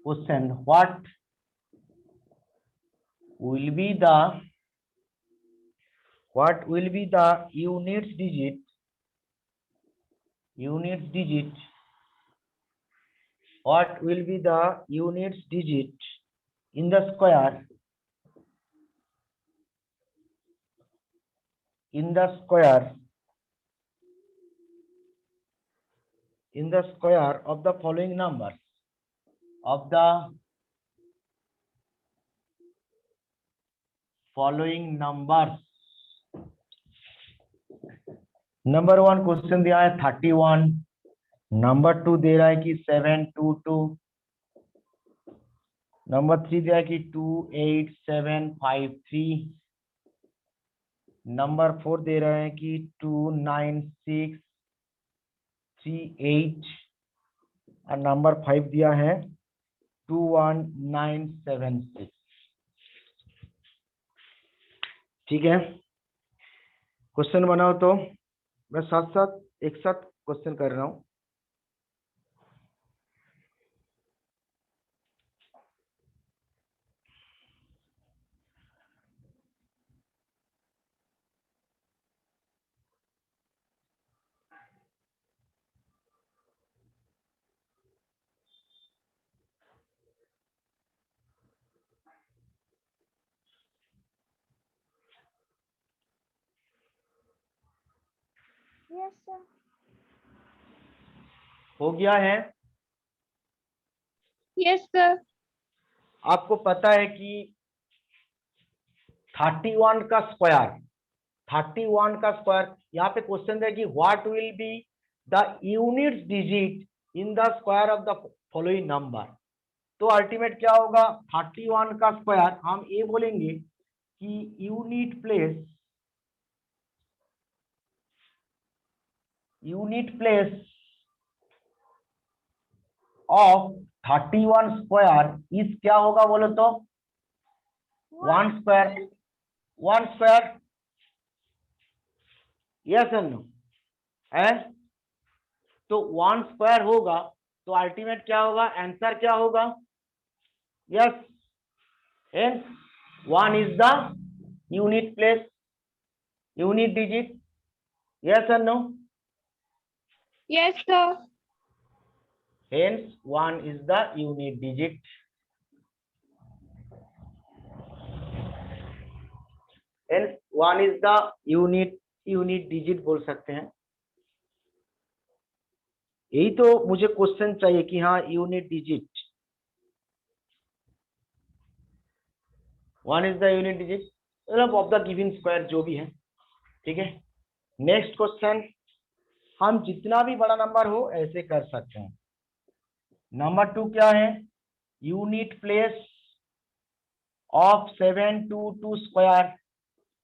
question. What will be the unit digit? What will be the unit digit in the square? In the square of the following numbers. Of the following numbers. Number 1 question दिया है 31. नंबर 2 दे रहा है कि 722. नंबर 3 दिया है कि 28753. नंबर 4 दे रहा है कि 29638. और नंबर 5 दिया है 21976. ठीक है, क्वेश्चन बनाओ. तो मैं साथ एक साथ क्वेश्चन कर रहा हूं. Yes sir. हो गया है? Yes sir. आपको पता है कि 31 का स्क्वायर, यहाँ पे क्वेश्चन है कि what will be the unit digit in the square of the following number. तो अल्टीमेट क्या होगा, 31 का स्क्वायर हम ये बोलेंगे कि unit place unit place of 31 square is क्या होगा बोलो तो? 1 square. 1 square, yes and no है? तो 1 स्क्वायर होगा तो अल्टीमेट क्या होगा, आंसर क्या होगा? Yes, and 1 is the unit place, unit digit, yes and no? Yes, sir. Hence 1 is the unit digit. Hence 1 is the unit digit बोल सकते हैं। यही तो मुझे क्वेश्चन चाहिए कि हाँ unit digit, 1 is the unit digit मतलब ऑफ द गिवन स्क्वायर जो भी है, ठीक है। नेक्स्ट क्वेश्चन, हम जितना भी बड़ा नंबर हो ऐसे कर सकते हैं। नंबर 2 क्या है? Unit place of 7 to 2 square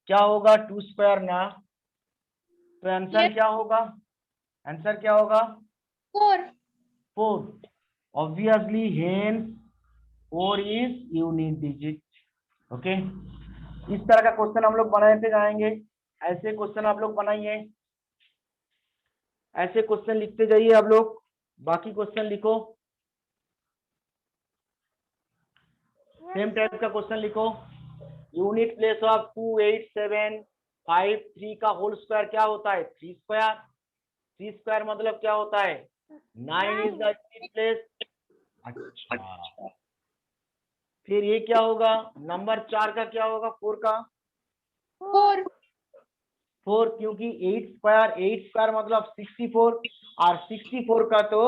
क्या होगा? 2 स्क्वायर ना, तो आंसर Yes. क्या होगा? आंसर क्या होगा? 4. 4। Obviously hence 4 is unit digit. Okay, इस तरह का क्वेश्चन हम लोग बनाते जाएंगे। ऐसे क्वेश्चन आप लोग बनाइए, ऐसे क्वेश्चन लिखते जाइए आप लोग। बाकी क्वेश्चन लिखो, सेम टाइप का क्वेश्चन लिखो। यूनिट प्लेस ऑफ 2 8 7 5 3 का होल स्क्वायर क्या होता है? 3 स्क्वायर। 3 स्क्वायर मतलब क्या होता है? 9 इज द यूनिट प्लेस। अच्छा, फिर ये क्या होगा? नंबर 4 का क्या होगा? 4 का 4. 4, क्योंकि 8 स्क्वायर मतलब 64 और 64 का तो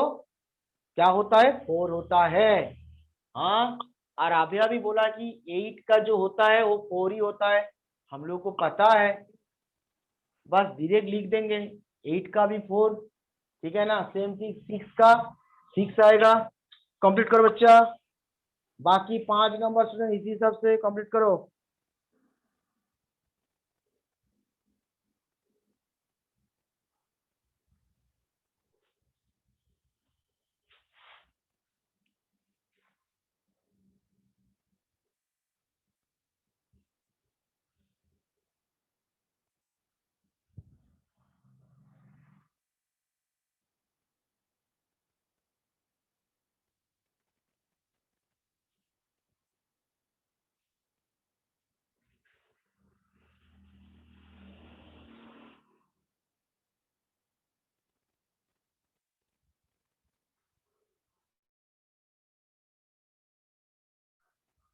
क्या होता है? 4 होता है। हाँ, और अभी बोला कि 8 का जो होता है वो 4 ही होता है, हम लोग को पता है, बस डायरेक्ट लिख देंगे 8 का भी 4, ठीक है ना। सेम चीज 6 का 6 आएगा। कंप्लीट करो बच्चा, बाकी 5 नंबर स्टूडेंट इसी हिसाब से कंप्लीट करो।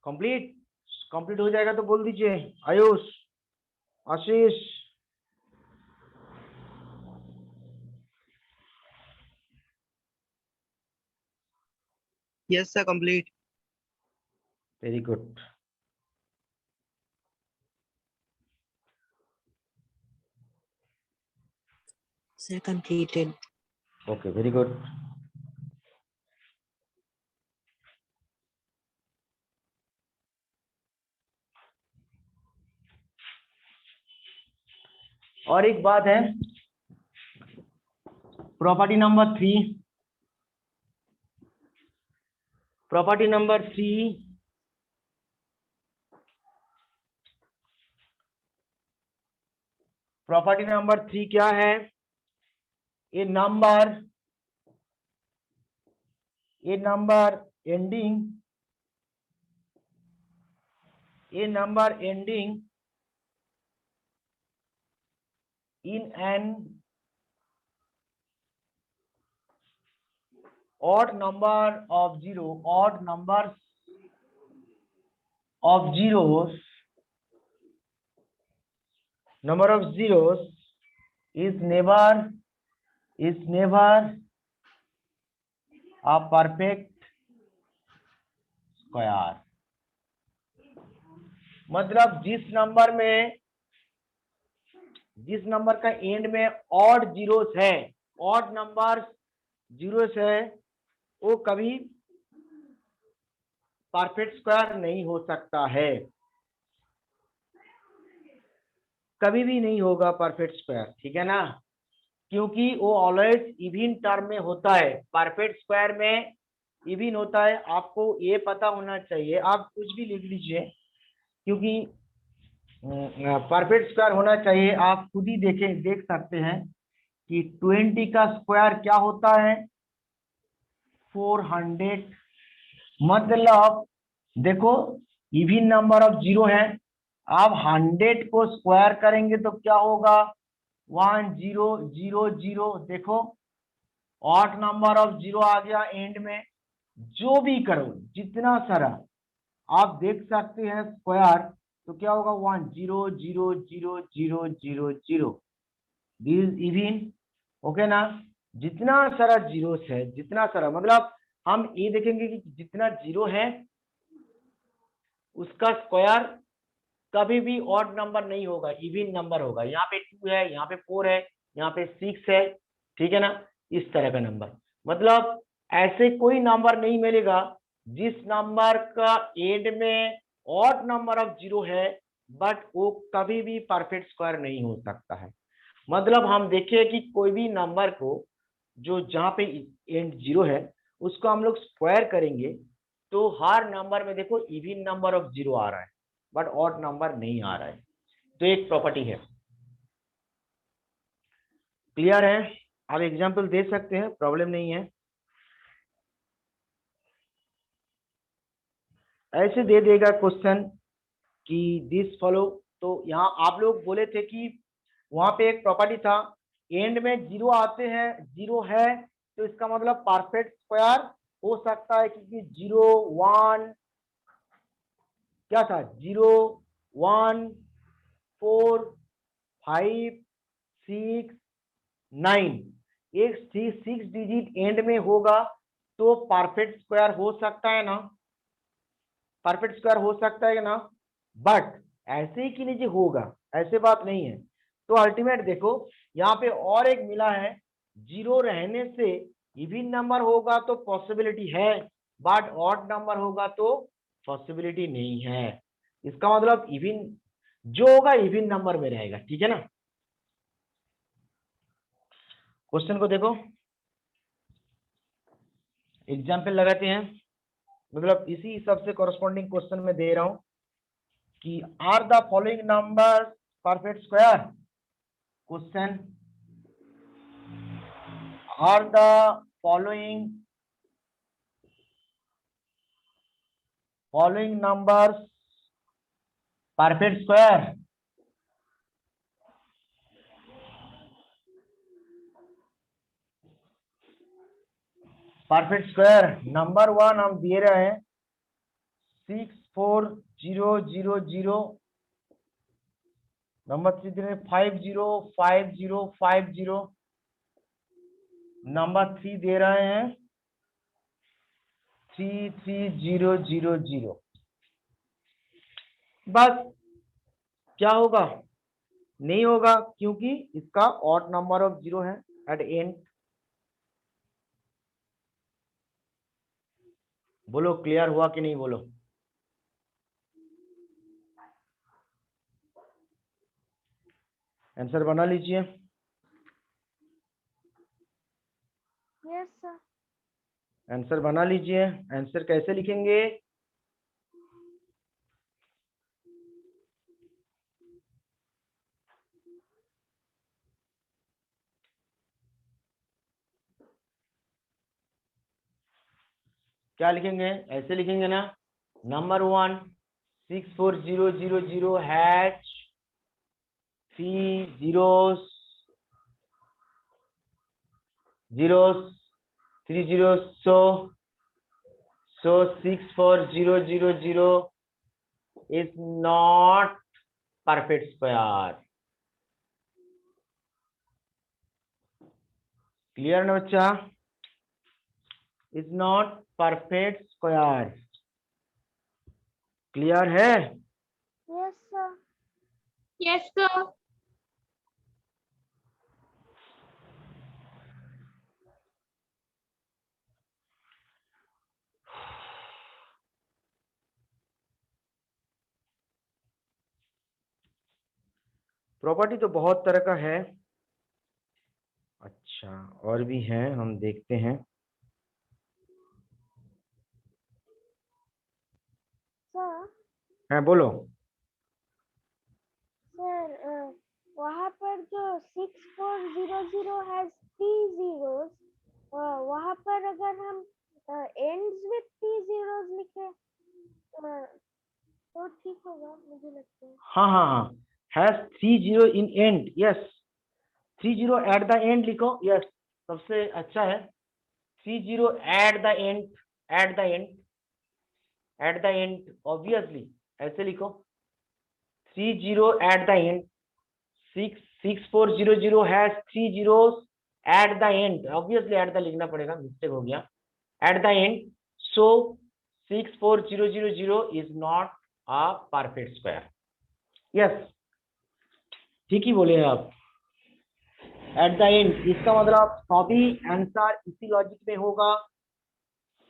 कंप्लीट कंप्लीट हो जाएगा तो बोल दीजिए। Ayush, Ashish, Yes, sir. Complete. Very good. Sir, completed. Okay, very good. और एक बात है, property number 3, property number 3, property number 3 क्या है? A number ending in an odd number of zeros, number of zeros is never a perfect square। मतलब जिस नंबर का एंड में ऑड जीरोस है, ऑड नंबर जीरोस है, वो कभी परफेक्ट स्क्वायर नहीं हो सकता है, कभी भी नहीं होगा परफेक्ट स्क्वायर, ठीक है ना। क्योंकि वो ऑलवेज इवन टर्म में होता है, परफेक्ट स्क्वायर में इवन होता है। आपको ये पता होना चाहिए, आप कुछ भी लिख लीजिए, क्योंकि परफेक्ट स्क्वायर होना चाहिए। आप खुद ही देख सकते हैं कि 20 का स्क्वायर क्या होता है, 400। मतलब देखो इवन नंबर ऑफ जीरो है, आप 100 को स्क्वायर करेंगे तो क्या होगा, 1000। देखो ऑड नंबर ऑफ जीरो आ गया एंड में। जो भी करो जितना सारा आप देख सकते हैं स्क्वायर, तो क्या होगा 10000000। दिस इवन, ओके ना। जितना सारा जीरोस है, जितना सारा, मतलब हम ये देखेंगे कि जितना जीरो है उसका स्क्वायर कभी भी ऑड नंबर नहीं होगा, इवन नंबर होगा। यहाँ पे 2 है, यहाँ पे 4 है, यहाँ पे 6 है, ठीक है ना, इस तरह का नंबर। मतलब ऐसे कोई नंबर नहीं मिलेगा जिस नंबर का एंड में ऑड नंबर ऑफ जीरो है, बट वो कभी भी परफेक्ट स्क्वायर नहीं हो सकता है। मतलब हम देखें कि कोई भी नंबर को जो जहाँ पे एंड जीरो है उसको हम लोग स्क्वायर करेंगे तो हर नंबर में देखो इवन नंबर ऑफ जीरो आ रहा है, बट ऑड नंबर नहीं आ रहा है। तो एक प्रॉपर्टी है। क्लियर है? आप एग्जांपल दे सकते हैं, प्रॉब्लम नहीं है। ऐसे दे देगा क्वेश्चन कि दिस फॉलो। तो यहाँ आप लोग बोले थे कि वहां पे एक प्रॉपर्टी था, एंड में जीरो आते हैं, जीरो है तो इसका मतलब परफेक्ट स्क्वायर हो सकता है, क्योंकि 0 1 क्या था, 0 1 4 5 6 9, एक 6 डिजिट एंड में होगा तो परफेक्ट स्क्वायर हो सकता है ना, परफेक्ट स्क्वायर हो सकता है ना। बट ऐसे ही कि लीजिए होगा, ऐसे बात नहीं है। तो अल्टीमेट देखो यहाँ पे और एक मिला है, जीरो रहने से इवन नंबर होगा तो पॉसिबिलिटी है, बट ऑड नंबर होगा तो पॉसिबिलिटी नहीं है। इसका मतलब इवन जो होगा इवन नंबर में रहेगा, ठीक है ना। क्वेश्चन को देखो, एग्जाम्पल लगाते हैं। मतलब इसी हिसाब से कॉरेस्पॉन्डिंग क्वेश्चन में दे रहा हूं कि are the following number perfect square. Question, are the following numbers perfect square. Perfect square number 1 हम दे रहे हैं 64000। नंबर 3 दे रहे हैं 505050। नंबर 3 दे रहे हैं 33000। बस क्या होगा, नहीं होगा क्योंकि इसका ऑड नंबर ऑफ जीरो है एट एंड। बोलो क्लियर हुआ कि नहीं, बोलो। आंसर बना लीजिए। Yes sir. आंसर बना लीजिए। आंसर कैसे लिखेंगे, क्या लिखेंगे, ऐसे लिखेंगे ना। Number 1 64000 hatch 3 zeros 3 zeros, so 64000 is not perfect square. Clear ना बच्चा, is not perfect square. Clear है? Yes sir. Yes, sir. Property तो बहुत तरह का है, अच्छा, और भी हैं, हम देखते हैं। सर हाँ बोलो। सर वहाँ पर जो 6400 हैज 3 zeros, वहाँ पर अगर हम ends with 3 zeros लिखे तो ठीक होगा मुझे लगता है। हाँ हाँ हाँ, has 30 in and, yes 30 at the end लिखो, यस सबसे अच्छा है। 30 at the end, at the end, at the end obviously ऐसे लिखो 30 at the end. 6400 has 3 zeros at the end, obviously at the लिखना पड़ेगा, मिस्टेक हो गया, at the end. So 64000 is not a perfect square. Yes, ठीक ही बोले आप, एट द एंड। इसका मतलब सभी आंसर इसी लॉजिक में होगा,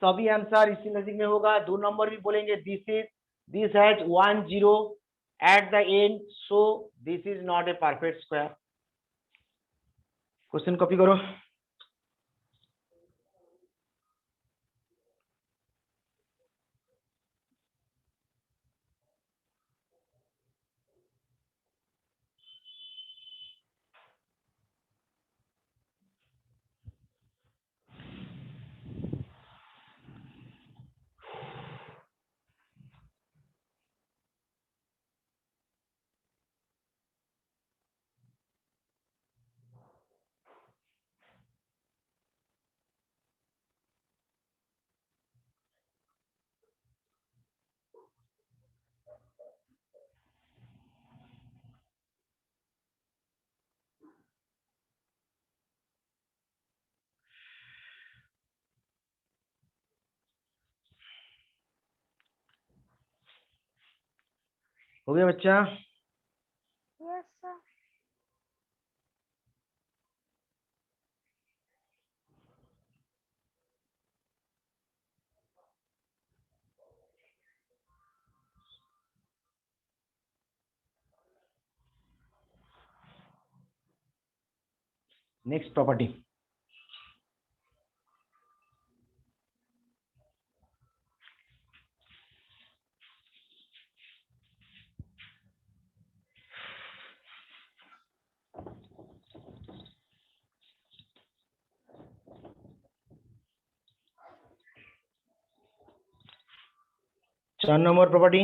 सभी आंसर इसी लॉजिक में होगा। 2 नंबर भी बोलेंगे this has 1 0 at the end, so this is not a perfect square. Question copy करो। हो गया बच्चा? Yes sir. Next property. चार नंबर प्रॉपर्टी।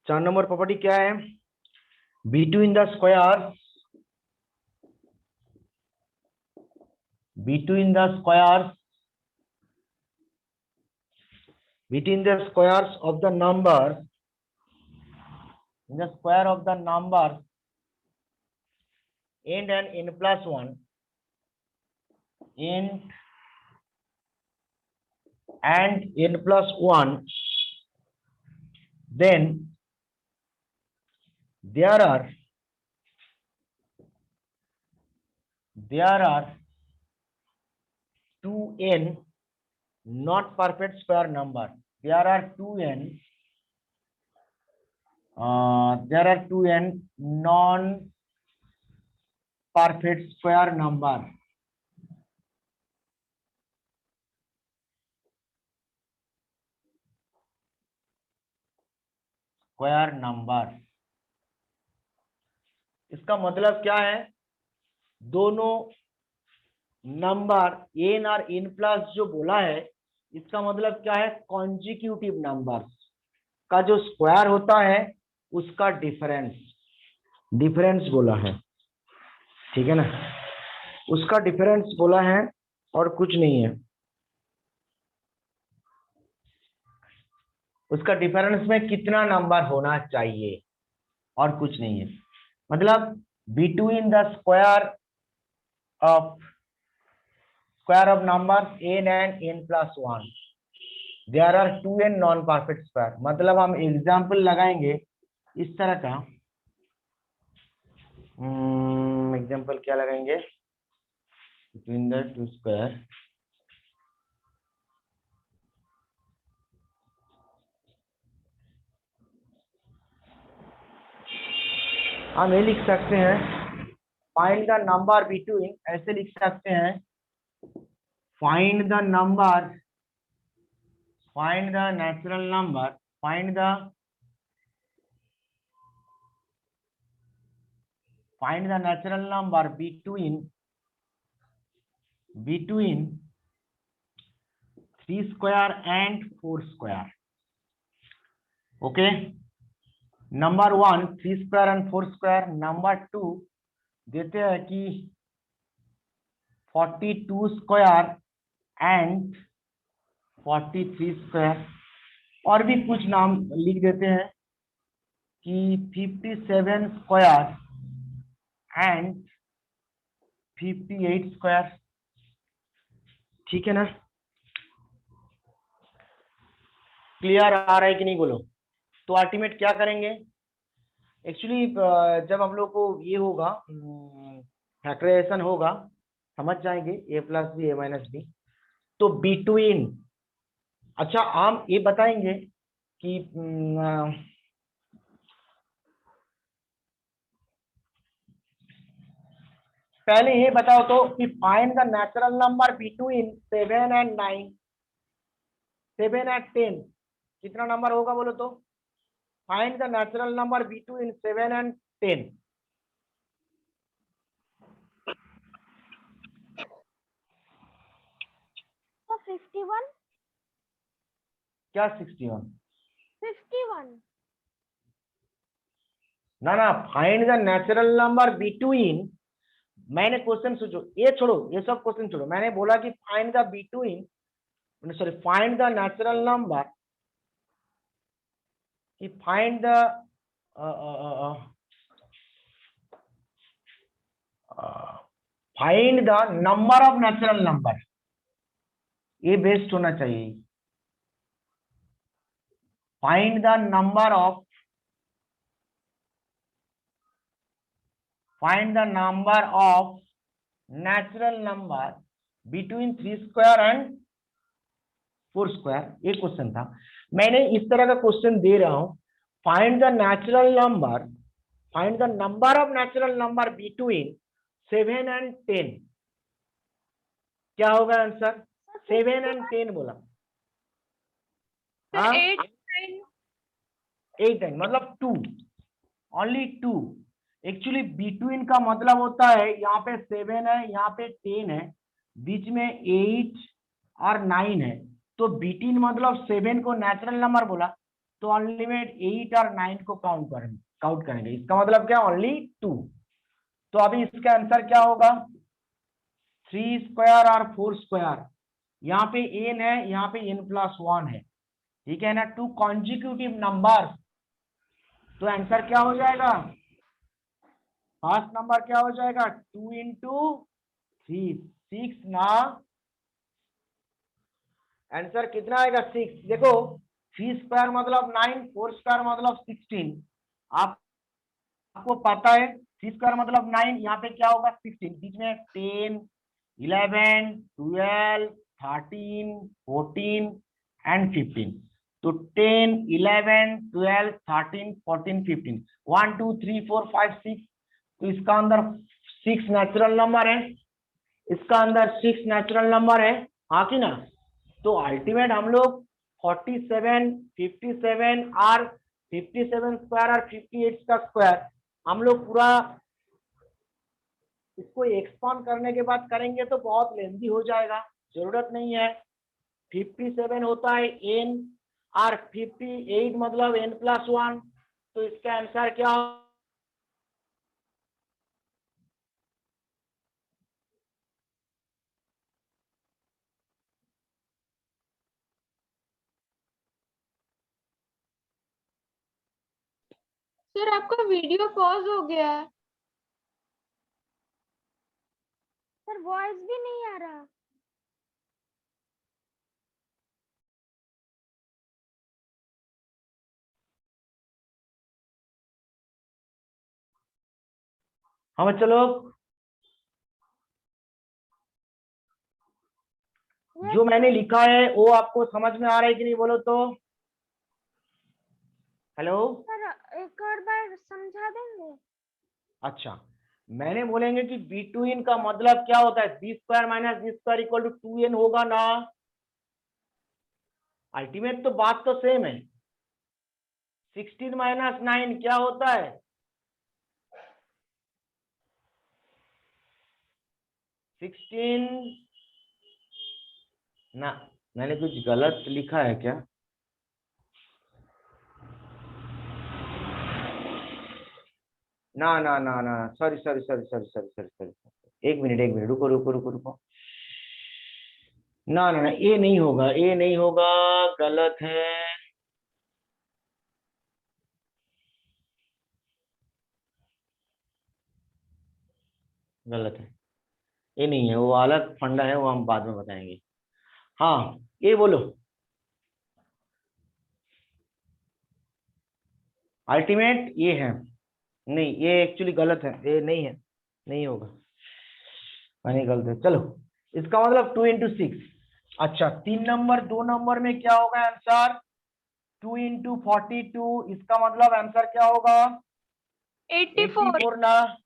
चार नंबर प्रॉपर्टी क्या है? between the squares, between the squares, between the squares of the numbers, in the square of the numbers n and n plus 1, n and n plus 1, then there are 2n not perfect square number. There are 2n non perfect square number. Square number, इसका मतलब क्या है? दोनों नंबर n और n प्लस जो बोला है, इसका मतलब क्या है? कॉन्जिक्यूटिव नंबर्स का जो स्क्वायर होता है उसका डिफरेंस, डिफरेंस बोला है, ठीक है ना? उसका डिफरेंस बोला है और कुछ नहीं है। उसका डिफरेंस में कितना नंबर होना चाहिए और कुछ नहीं है। मतलब between the square of numbers n and n plus 1 there are 2n non perfect square. मतलब हम एग्जाम्पल लगाएंगे इस तरह का। एग्जाम्पल क्या लगाएंगे? बिटवीन द टू स्क्वायर, हम ये लिख सकते हैं, फाइंड द नंबर बिटवीन, ऐसे लिख सकते हैं, find the number, find the natural number, find the natural number between 3 square and 4 square. Okay, number 1 3 square and 4 square, number 2 देते हैं कि 42 स्क्वायर एंड 43 स्क्वायर, और भी कुछ नाम लिख देते हैं कि 57 स्क्वायर एंड 58 स्क्वायर। ठीक है ना, क्लियर आ रहा है कि नहीं बोलो। तो अल्टीमेट क्या करेंगे, एक्चुअली जब हम लोग को ये होगा फैक्टराइजेशन होगा, समझ जाएंगे, a plus B A minus B, तो बिटवीन, अच्छा हम ये बताएंगे कि पहले ये बताओ तो कि find the natural number between 7 and 9, 7 and 10, कितना नंबर होगा बोलो तो, find the natural number between 7 and 10। तो 51, क्या 61? 51, ना, find the natural number between, मैंने क्वेश्चन सोचो, ये छोड़ो, ये सब क्वेश्चन छोड़ो, मैंने बोला कि find the between, sorry find the natural number, कि find the find the number of natural number, ये बेस्ड होना चाहिए, find the number of, find the number of natural number between 3 square and 4 square, ये क्वेश्चन था। मैंने इस तरह का क्वेश्चन दे रहा हूं, find the natural number, find the number of natural number between 7 and 10, क्या होगा आंसर, 7 and 10 बोला, हाँ 8, 9, 8 9 मतलब 2, ओनली 2। एक्चुअली बिटवीन का मतलब होता है, यहाँ पे 7 है, यहाँ पे 10 है, बीच में 8 और 9 है, तो बिटवीन मतलब 7 को नेचुरल नंबर बोला, तो अनलिमिटेड 8 और 9 को काउंट करेंगे, इसका मतलब क्या, ओनली 2। तो अभी इसका आंसर क्या होगा, 3 स्क्वायर और 4 स्क्वायर, यहाँ पे n है, यहाँ पे n प्लस 1 है, ठीक है ना, 2 कॉन्जिक्यूटिव नंबर, तो आंसर क्या हो जाएगा, फर्स्ट नंबर क्या हो जाएगा, 2 into 3, 6 ना, आंसर कितना आएगा, 6। देखो 3 स्क्वायर मतलब 9, 4 स्क्वायर मतलब 16, आपको पता है 3 स्क्वायर मतलब 9, यहाँ पे क्या होगा 16, बीच में 10, 11, 12, 13, 14 एंड 15, तो 10, 11, 12, 13, 14, 15, 1 2 3 4 5 6, तो इसका अंदर 6 नेचुरल नंबर है, इसका अंदर 6 नेचुरल नंबर है, हाँ कि ना। तो अल्टीमेट हम लोग 47, 57 और 57 स्क्वायर और 58 का स्क्वायर हम लोग पूरा इसको एक्सपांड करने के बाद करेंगे तो बहुत लेंथी हो जाएगा, जरूरत नहीं है। 57 होता है n और 58 मतलब n प्लस 1, तो इसका आंसर क्या, सर आपका वीडियो पॉज हो गया है। सर वॉइस भी नहीं आ रहा। हाँ चलो, जो मैंने लिखा है वो आपको समझ में आ रहा है कि नहीं बोलो तो, हेलो। सर एक और बार समझा देंगे। अच्छा, मैंने बोलेंगे कि B2 का मतलब क्या होता है, B square minus B square equal to 2n होगा ना। अल्टीमेट तो बात तो सेम है। 16 माइनस 9 क्या होता है, 16 ना, मैंने कुछ गलत लिखा है क्या? ना ना ना ना, sorry sorry sorry sorry sorry sorry sorry, एक मिनट रुको रुको रुको रुको। ना ना ना, ये नहीं होगा, ये नहीं होगा, गलत है। गलत है, ये नहीं है, वो अलग फंडा है, वो हम बाद में बताएंगे। हाँ, ये बोलो। अल्टीमेट ये है, नहीं ये एक्चुअली गलत है, ये नहीं है, नहीं होगा, मैंने गलत है। चलो, इसका मतलब 2 into 6। अच्छा, 3 नंबर 2 नंबर में क्या होगा आंसर, 2 into 42, इसका मतलब आंसर क्या होगा, 84। 84 ना।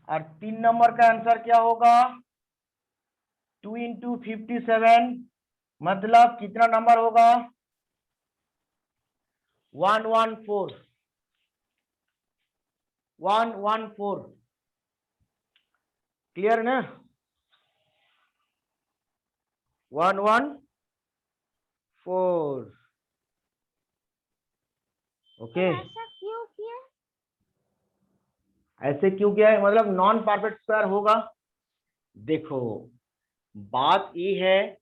और 3 नंबर का आंसर क्या होगा, 2 into 57, मतलब कितना नंबर होगा, 114। 114, क्लियर ना, 114। ओके, ऐसा क्यों किया? ऐसे क्यों किया है, मतलब नॉन परफेक्ट स्क्वायर होगा। देखो, बात ये है,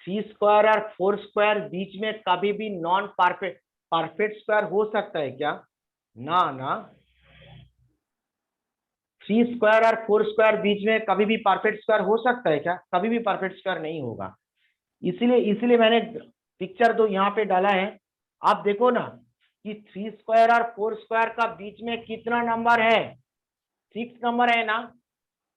3 स्क्वायर और 4 स्क्वायर बीच में कभी भी नॉन परफेक्ट परफेक्ट स्क्वायर हो सकता है क्या, ना ना। 3 स्क्वायर और 4 स्क्वायर बीच में कभी भी परफेक्ट स्क्वायर हो सकता है क्या, कभी भी परफेक्ट स्क्वायर नहीं होगा। इसलिए इसलिए मैंने पिक्चर तो यहाँ पे डाला है, आप देखो ना कि 3 स्क्वायर और 4 स्क्वायर का बीच में कितना नंबर है, 6 नंबर है ना।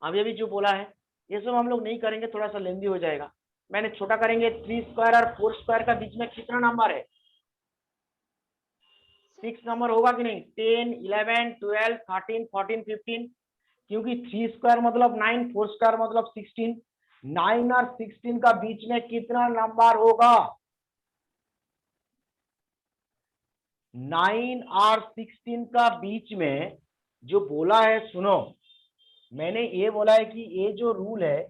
अभी अभी जो बोला है, ये सब हम लोग नहीं करेंगे, थोड़ा सा लेंदी हो जाएगा, मैंने छोटा करेंगे। 3 स्क्वायर और 4 स्क्वायर का बीच में कितना नंबर है, 6 नंबर होगा कि नहीं, 10 11 12 13 14 15, क्योंकि 3 स्क्वायर मतलब 9, 4 स्क्वायर मतलब 16, 9 और 16 का बीच में कितना नंबर होगा, 9 और 16 का बीच में जो बोला है, सुनो, मैंने ये बोला है कि ये जो रूल है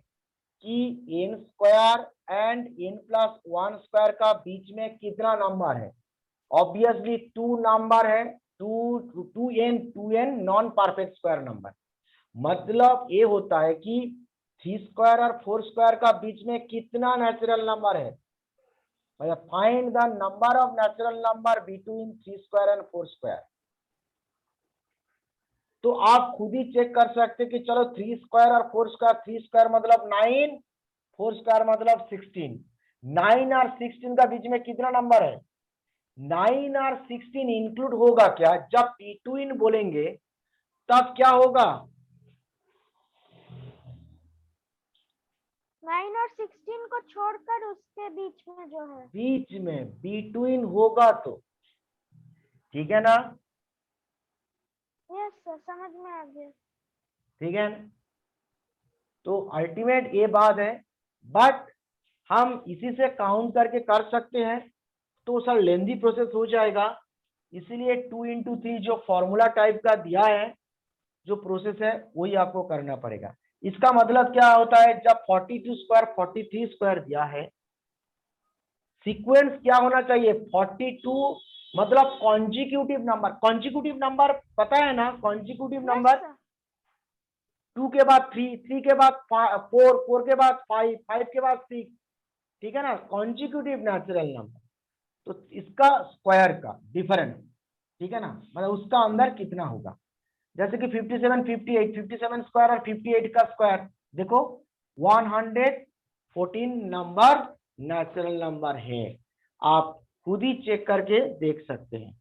कि n square and n+1 square का बीच में कितना नंबर है, ऑब्वियसली 2 नंबर है, 2n non perfect square number. मतलब ये होता है कि 3 स्क्वायर और 4 स्क्वायर का बीच में कितना नेचुरल नंबर है, find the number of natural number between 3 square and 4 square. तो आप खुद ही चेक कर सकते कि चलो 3 स्क्वायर और 4 स्क्वायर, 3 स्क्वायर मतलब 9, 4 स्क्वायर मतलब 16, 9 और 16 का बीच में कितना नंबर है, 9 और 16 इंक्लूड होगा क्या, जब बिटवीन बोलेंगे तब क्या होगा, 9 और 16 को छोड़कर उसके बीच में जो है, बीच में बिटवीन होगा तो, ठीक है ना, यस सर, समझ में आ गया। ठीक है ना। तो अल्टीमेट ये बात है, बट हम इसी से काउंट करके कर सकते हैं, तो सर लेंदी प्रोसेस हो जाएगा, इसीलिए 2 into 3 जो फॉर्मूला टाइप का दिया है, जो प्रोसेस है वही आपको करना पड़ेगा। इसका मतलब क्या होता है, जब 42 स्क्वायर 43 स्क्वायर दिया है, सीक्वेंस क्या होना चाहिए, 42 मतलब कॉन्जिक्यूटिव नंबर, कॉन्जिक्यूटिव नंबर पता है ना, कॉन्जिक्यूटिव यस नंबर सर, 2 के बाद 3, 3 के बाद 4, 4 के बाद 5, 5 के बाद 6, ठीक है ना, कॉन्जिक्यूटिव नेचुरल नंबर। तो इसका स्क्वायर का डिफरेंस, ठीक है ना, मतलब उसका अंदर कितना होगा, जैसे कि 57 58, 57 स्क्वायर और 58 का स्क्वायर, देखो 114 नंबर नेचुरल नंबर है, आप खुद ही चेक करके देख सकते हैं।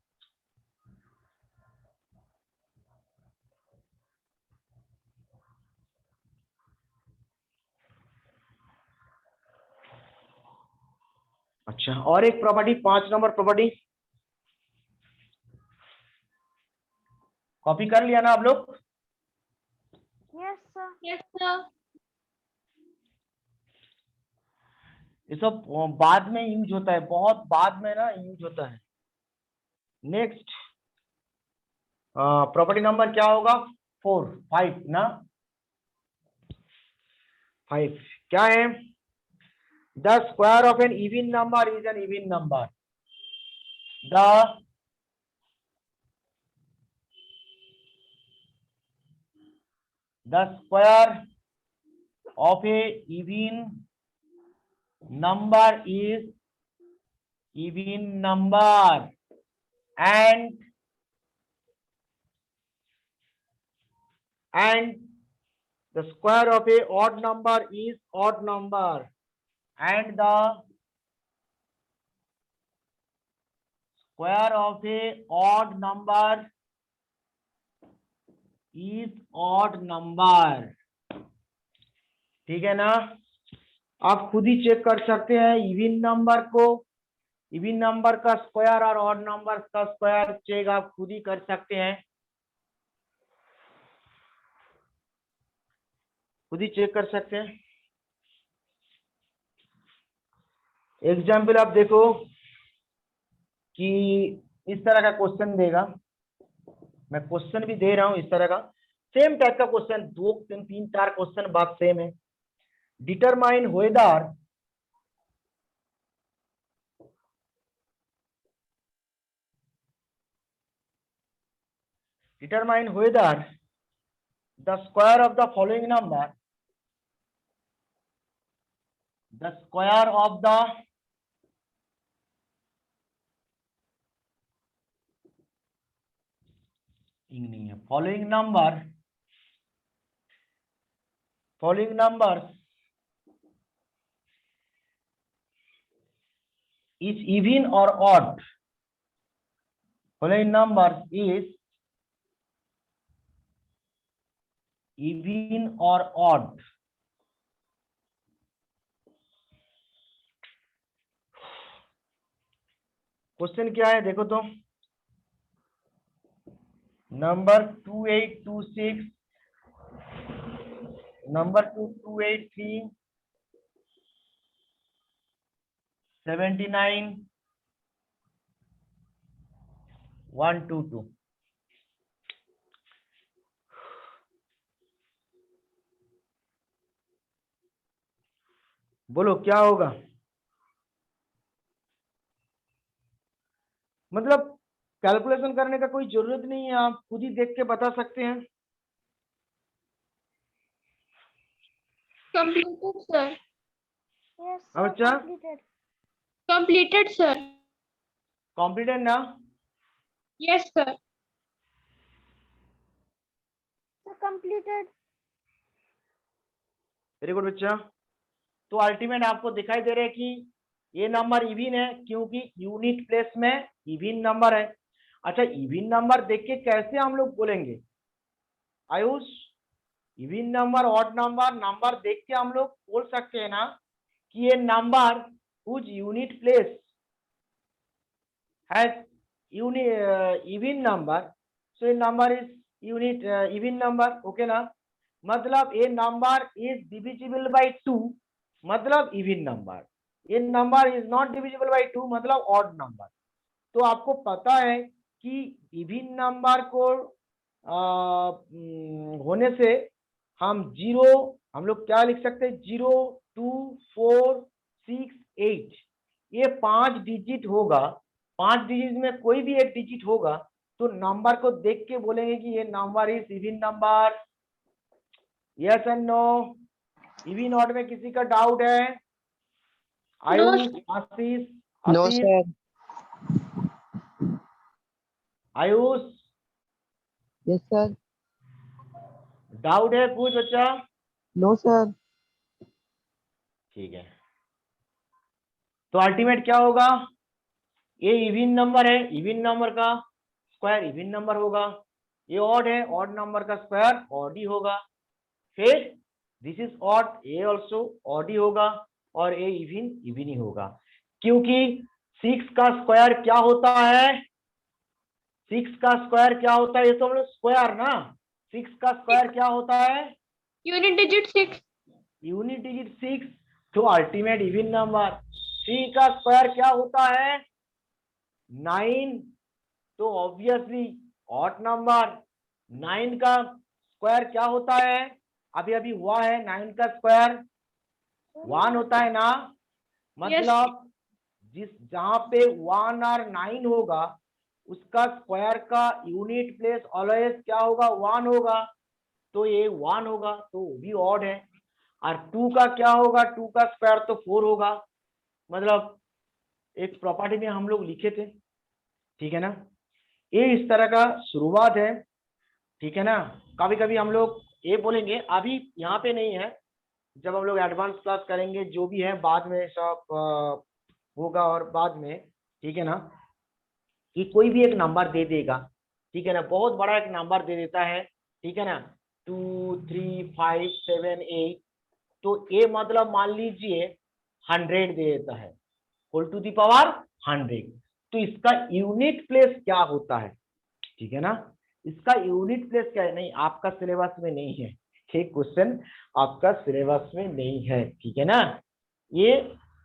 अच्छा, और एक प्रॉपर्टी, 5 नंबर प्रॉपर्टी, कॉपी कर लिया ना आप लोग? Yes, sir. Yes, sir. ये सब बाद में यूज होता है, बहुत बाद में ना यूज होता है। नेक्स्ट प्रॉपर्टी नंबर क्या होगा? 4 5 ना, 5 क्या है? The square of an even number is an even number. The square of a even number is even number and the square of a odd number is odd number and the square of a odd number is odd number। ठीक है ना? आप खुद ही चेक कर सकते हैं इवन नंबर को, इवन नंबर का स्क्वायर और ऑड नंबर का स्क्वायर चेक आप खुद ही कर सकते हैं, खुद ही चेक कर सकते हैं। एग्जाम्पल आप देखो कि इस तरह का क्वेश्चन देगा, मैं क्वेश्चन भी दे रहा हूं इस तरह का, सेम टाइप का क्वेश्चन, 2 3 3 4 क्वेश्चन बात सेम है। Determine whether the square of the following number, the square of the following numbers is even or odd। following numbers is even or odd। Question क्या है देखो तो, नंबर 2826, नंबर 2283, 79 122। बोलो क्या होगा? मतलब कैलकुलेशन करने का कोई जरूरत नहीं है, आप खुद ही देख के बता सकते हैं। Completed, sir. Yes, अब sir. अच्छा Completed. Completed, sir. कॉम्प्लीटेड ना? Yes, sir. So completed. Very good बच्चा। तो अल्टीमेट आपको दिखाई दे रहा है कि ये नंबर इवन है क्योंकि यूनिट प्लेस में इवन नंबर है। अच्छा, इवन नंबर देख के कैसे हम लोग बोलेंगे Ayush? Even number odd number देख के हम लोग बोल सकते हैं ना कि ये number whose unit place has even number, so ये number is unit even number. Okay ना? मतलब ये नंबर इज डिविजिबल बाय 2 मतलब इवन नंबर, ये number is not divisible by 2 मतलब ऑड नंबर। तो आपको पता है कि इवन नंबर को होने से हम लोग क्या लिख सकते हैं? 0 2 4 6 8, ये 5 डिजिट होगा। 5 डिजिट में कोई भी एक डिजिट होगा तो नंबर को देख के बोलेंगे कि ये number is even number. Yes and no? Even odd में किसी का डाउट है? Ayush, Ashish, No, Ashish, sir. Ayush, Yes, sir. Doubt है कुछ बच्चा? No, sir. ठीक है, तो अल्टीमेट क्या होगा? ये इवन नंबर है, इवन नंबर का स्क्वायर इवन नंबर होगा। ये ऑड है, ऑड नंबर का स्क्वायर ऑड ही होगा। फिर this is odd, a also odd ही होगा और ए इवन ही होगा, क्योंकि 6 का स्क्वायर क्या होता है? 6 का स्क्वायर क्या होता है? ये तो हम लोग स्क्वायर ना, 6 का स्क्वायर क्या होता है? Unit digit 6। यूनिट डिजिट 6, तो अल्टीमेट इवन नंबर। 3 का स्क्वायर क्या होता है? 9, तो ऑब्वियसली ऑड नंबर। 9 का स्क्वायर क्या होता है? अभी अभी हुआ है, 9 का स्क्वायर 1 होता है ना, मतलब जहां पे 1 और 9 होगा उसका स्क्वायर का यूनिट प्लेस ऑलवेज क्या होगा? 1 होगा, तो ये 1 होगा, तो वो भी ऑड है। और 2 का क्या होगा? 2 का स्क्वायर तो 4 होगा, मतलब एक प्रॉपर्टी में हम लोग लिखे थे, ठीक है ना। ये इस तरह का शुरुआत है, ठीक है ना। कभी कभी हम लोग ये बोलेंगे, अभी यहाँ पे नहीं है, जब हम लोग एडवांस क्लास करेंगे जो भी है बाद में सब होगा, और बाद में, ठीक है ना, कि कोई भी एक नंबर दे देगा, ठीक है ना, बहुत बड़ा एक नंबर दे देता है, ठीक है ना, 2 3 5 7 8, तो ये मतलब मान लीजिए 100 दे देता है, होल टू दी पावर 100, तो इसका यूनिट प्लेस क्या होता है? ठीक है ना, इसका यूनिट प्लेस क्या है? नहीं, आपका सिलेबस में नहीं है, ठीक, क्वेश्चन आपका सिलेबस में नहीं है, ठीक है ना। ये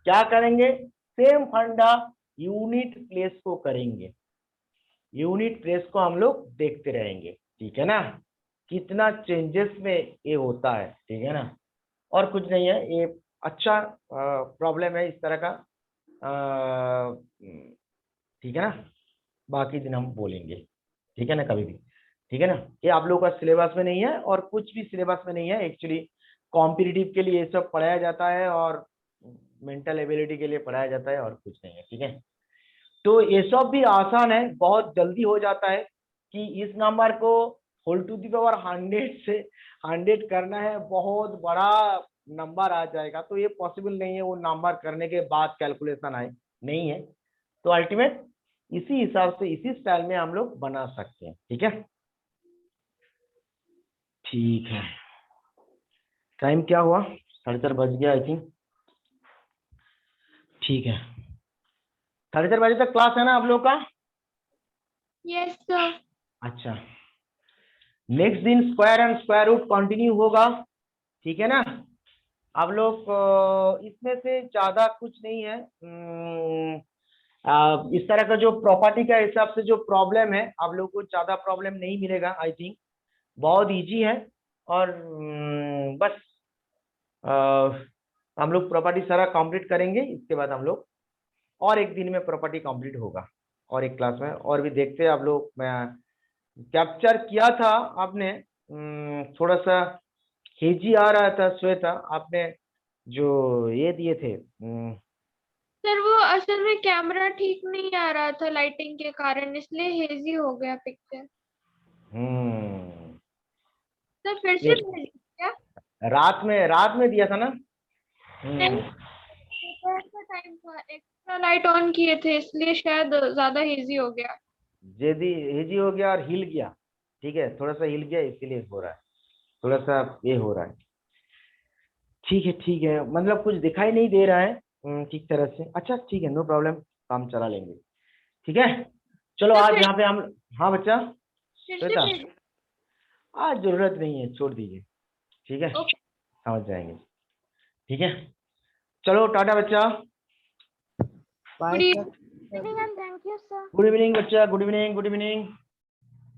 क्या करेंगे? सेम फंडा यूनिट प्लेस को करेंगे, यूनिट प्लेस को हम लोग देखते रहेंगे, ठीक है ना, कितना चेंजेस में ये होता है, ठीक है ना। और कुछ नहीं है, ये अच्छा प्रॉब्लम है इस तरह का, ठीक है ना। बाकी दिन हम बोलेंगे, ठीक है ना, कभी भी, ठीक है ना। ये आप लोगों का सिलेबस में नहीं है, और कुछ भी सिलेबस में नहीं है एक्चुअली। कॉम्पिटिटिव के लिए ये सब पढ़ाया जाता है, और मेंटल एबिलिटी के लिए पढ़ाया जाता है, और कुछ नहीं है, ठीक है। तो ये सब भी आसान है, बहुत जल्दी हो जाता है कि इस नंबर को होल टू दी पावर 100 से 100 करना है, बहुत बड़ा नंबर आ जाएगा, तो ये पॉसिबल नहीं है वो नंबर करने के बाद कैलकुलेशन आए, नहीं है। तो अल्टीमेट इसी हिसाब से, इसी स्टाइल में हम लोग बना सकते हैं, ठीक है। ठीक है, टाइम क्या हुआ? 4:30 बज गया आई थिंक, ठीक है। 4:30 बजे तक क्लास है ना आप लोग का? Yes sir. अच्छा, नेक्स्ट दिन square and square root continue होगा, ठीक है ना। आप लोग इसमें से ज्यादा कुछ नहीं है, इस तरह का जो प्रॉपर्टी का हिसाब से जो प्रॉब्लम है, आप लोग को ज्यादा प्रॉब्लम नहीं मिलेगा आई थिंक, बहुत इजी है। और बस हम लोग प्रॉपर्टी सारा कंप्लीट करेंगे, इसके बाद हम लोग और एक दिन में प्रॉपर्टी कंप्लीट होगा, और एक क्लास में और भी देखते हैं आप लोग। मैं कैप्चर किया था आपने, थोड़ा सा हेजी आ रहा था श्वेता, आपने जो ये दिए थे, सर वो असल में कैमरा ठीक नहीं आ रहा था लाइटिंग के कारण, इसलिए हेजी हो गया पिक्चर। सर फिर से ये भेजिए क्या? रात में दिया था ना। नहीं, दोपहर का टाइम था, एक्स्ट्रा लाइट ऑन किए थे, इसलिए शायद ज्यादा हेजी हो गया। जेदी हेजी हो गया और हिल गया, ठीक है, थोड़ा सा हिल गया इसीलिए हो रहा है, थोड़ा सा ये हो रहा है, ठीक है, मतलब कुछ दिखाई नहीं दे रहा है ठीक तरह से। अच्छा ठीक है, नो प्रॉब्लम, काम चला लेंगे, ठीक है। चलो सर आज फिर यहाँ पे हम, हाँ बच्चा फिर से श्वेता, भेजिए। आज जरूरत नहीं है, छोड़ दीजिए, ठीक है, ओके। समझ जाएंगे, ठीक है। चलो टाटा बच्चा, bye good sir. and thank you, sir. Good evening बच्चा, गुड इवनिंग, गुड इवनिंग,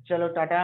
चलो टाटा।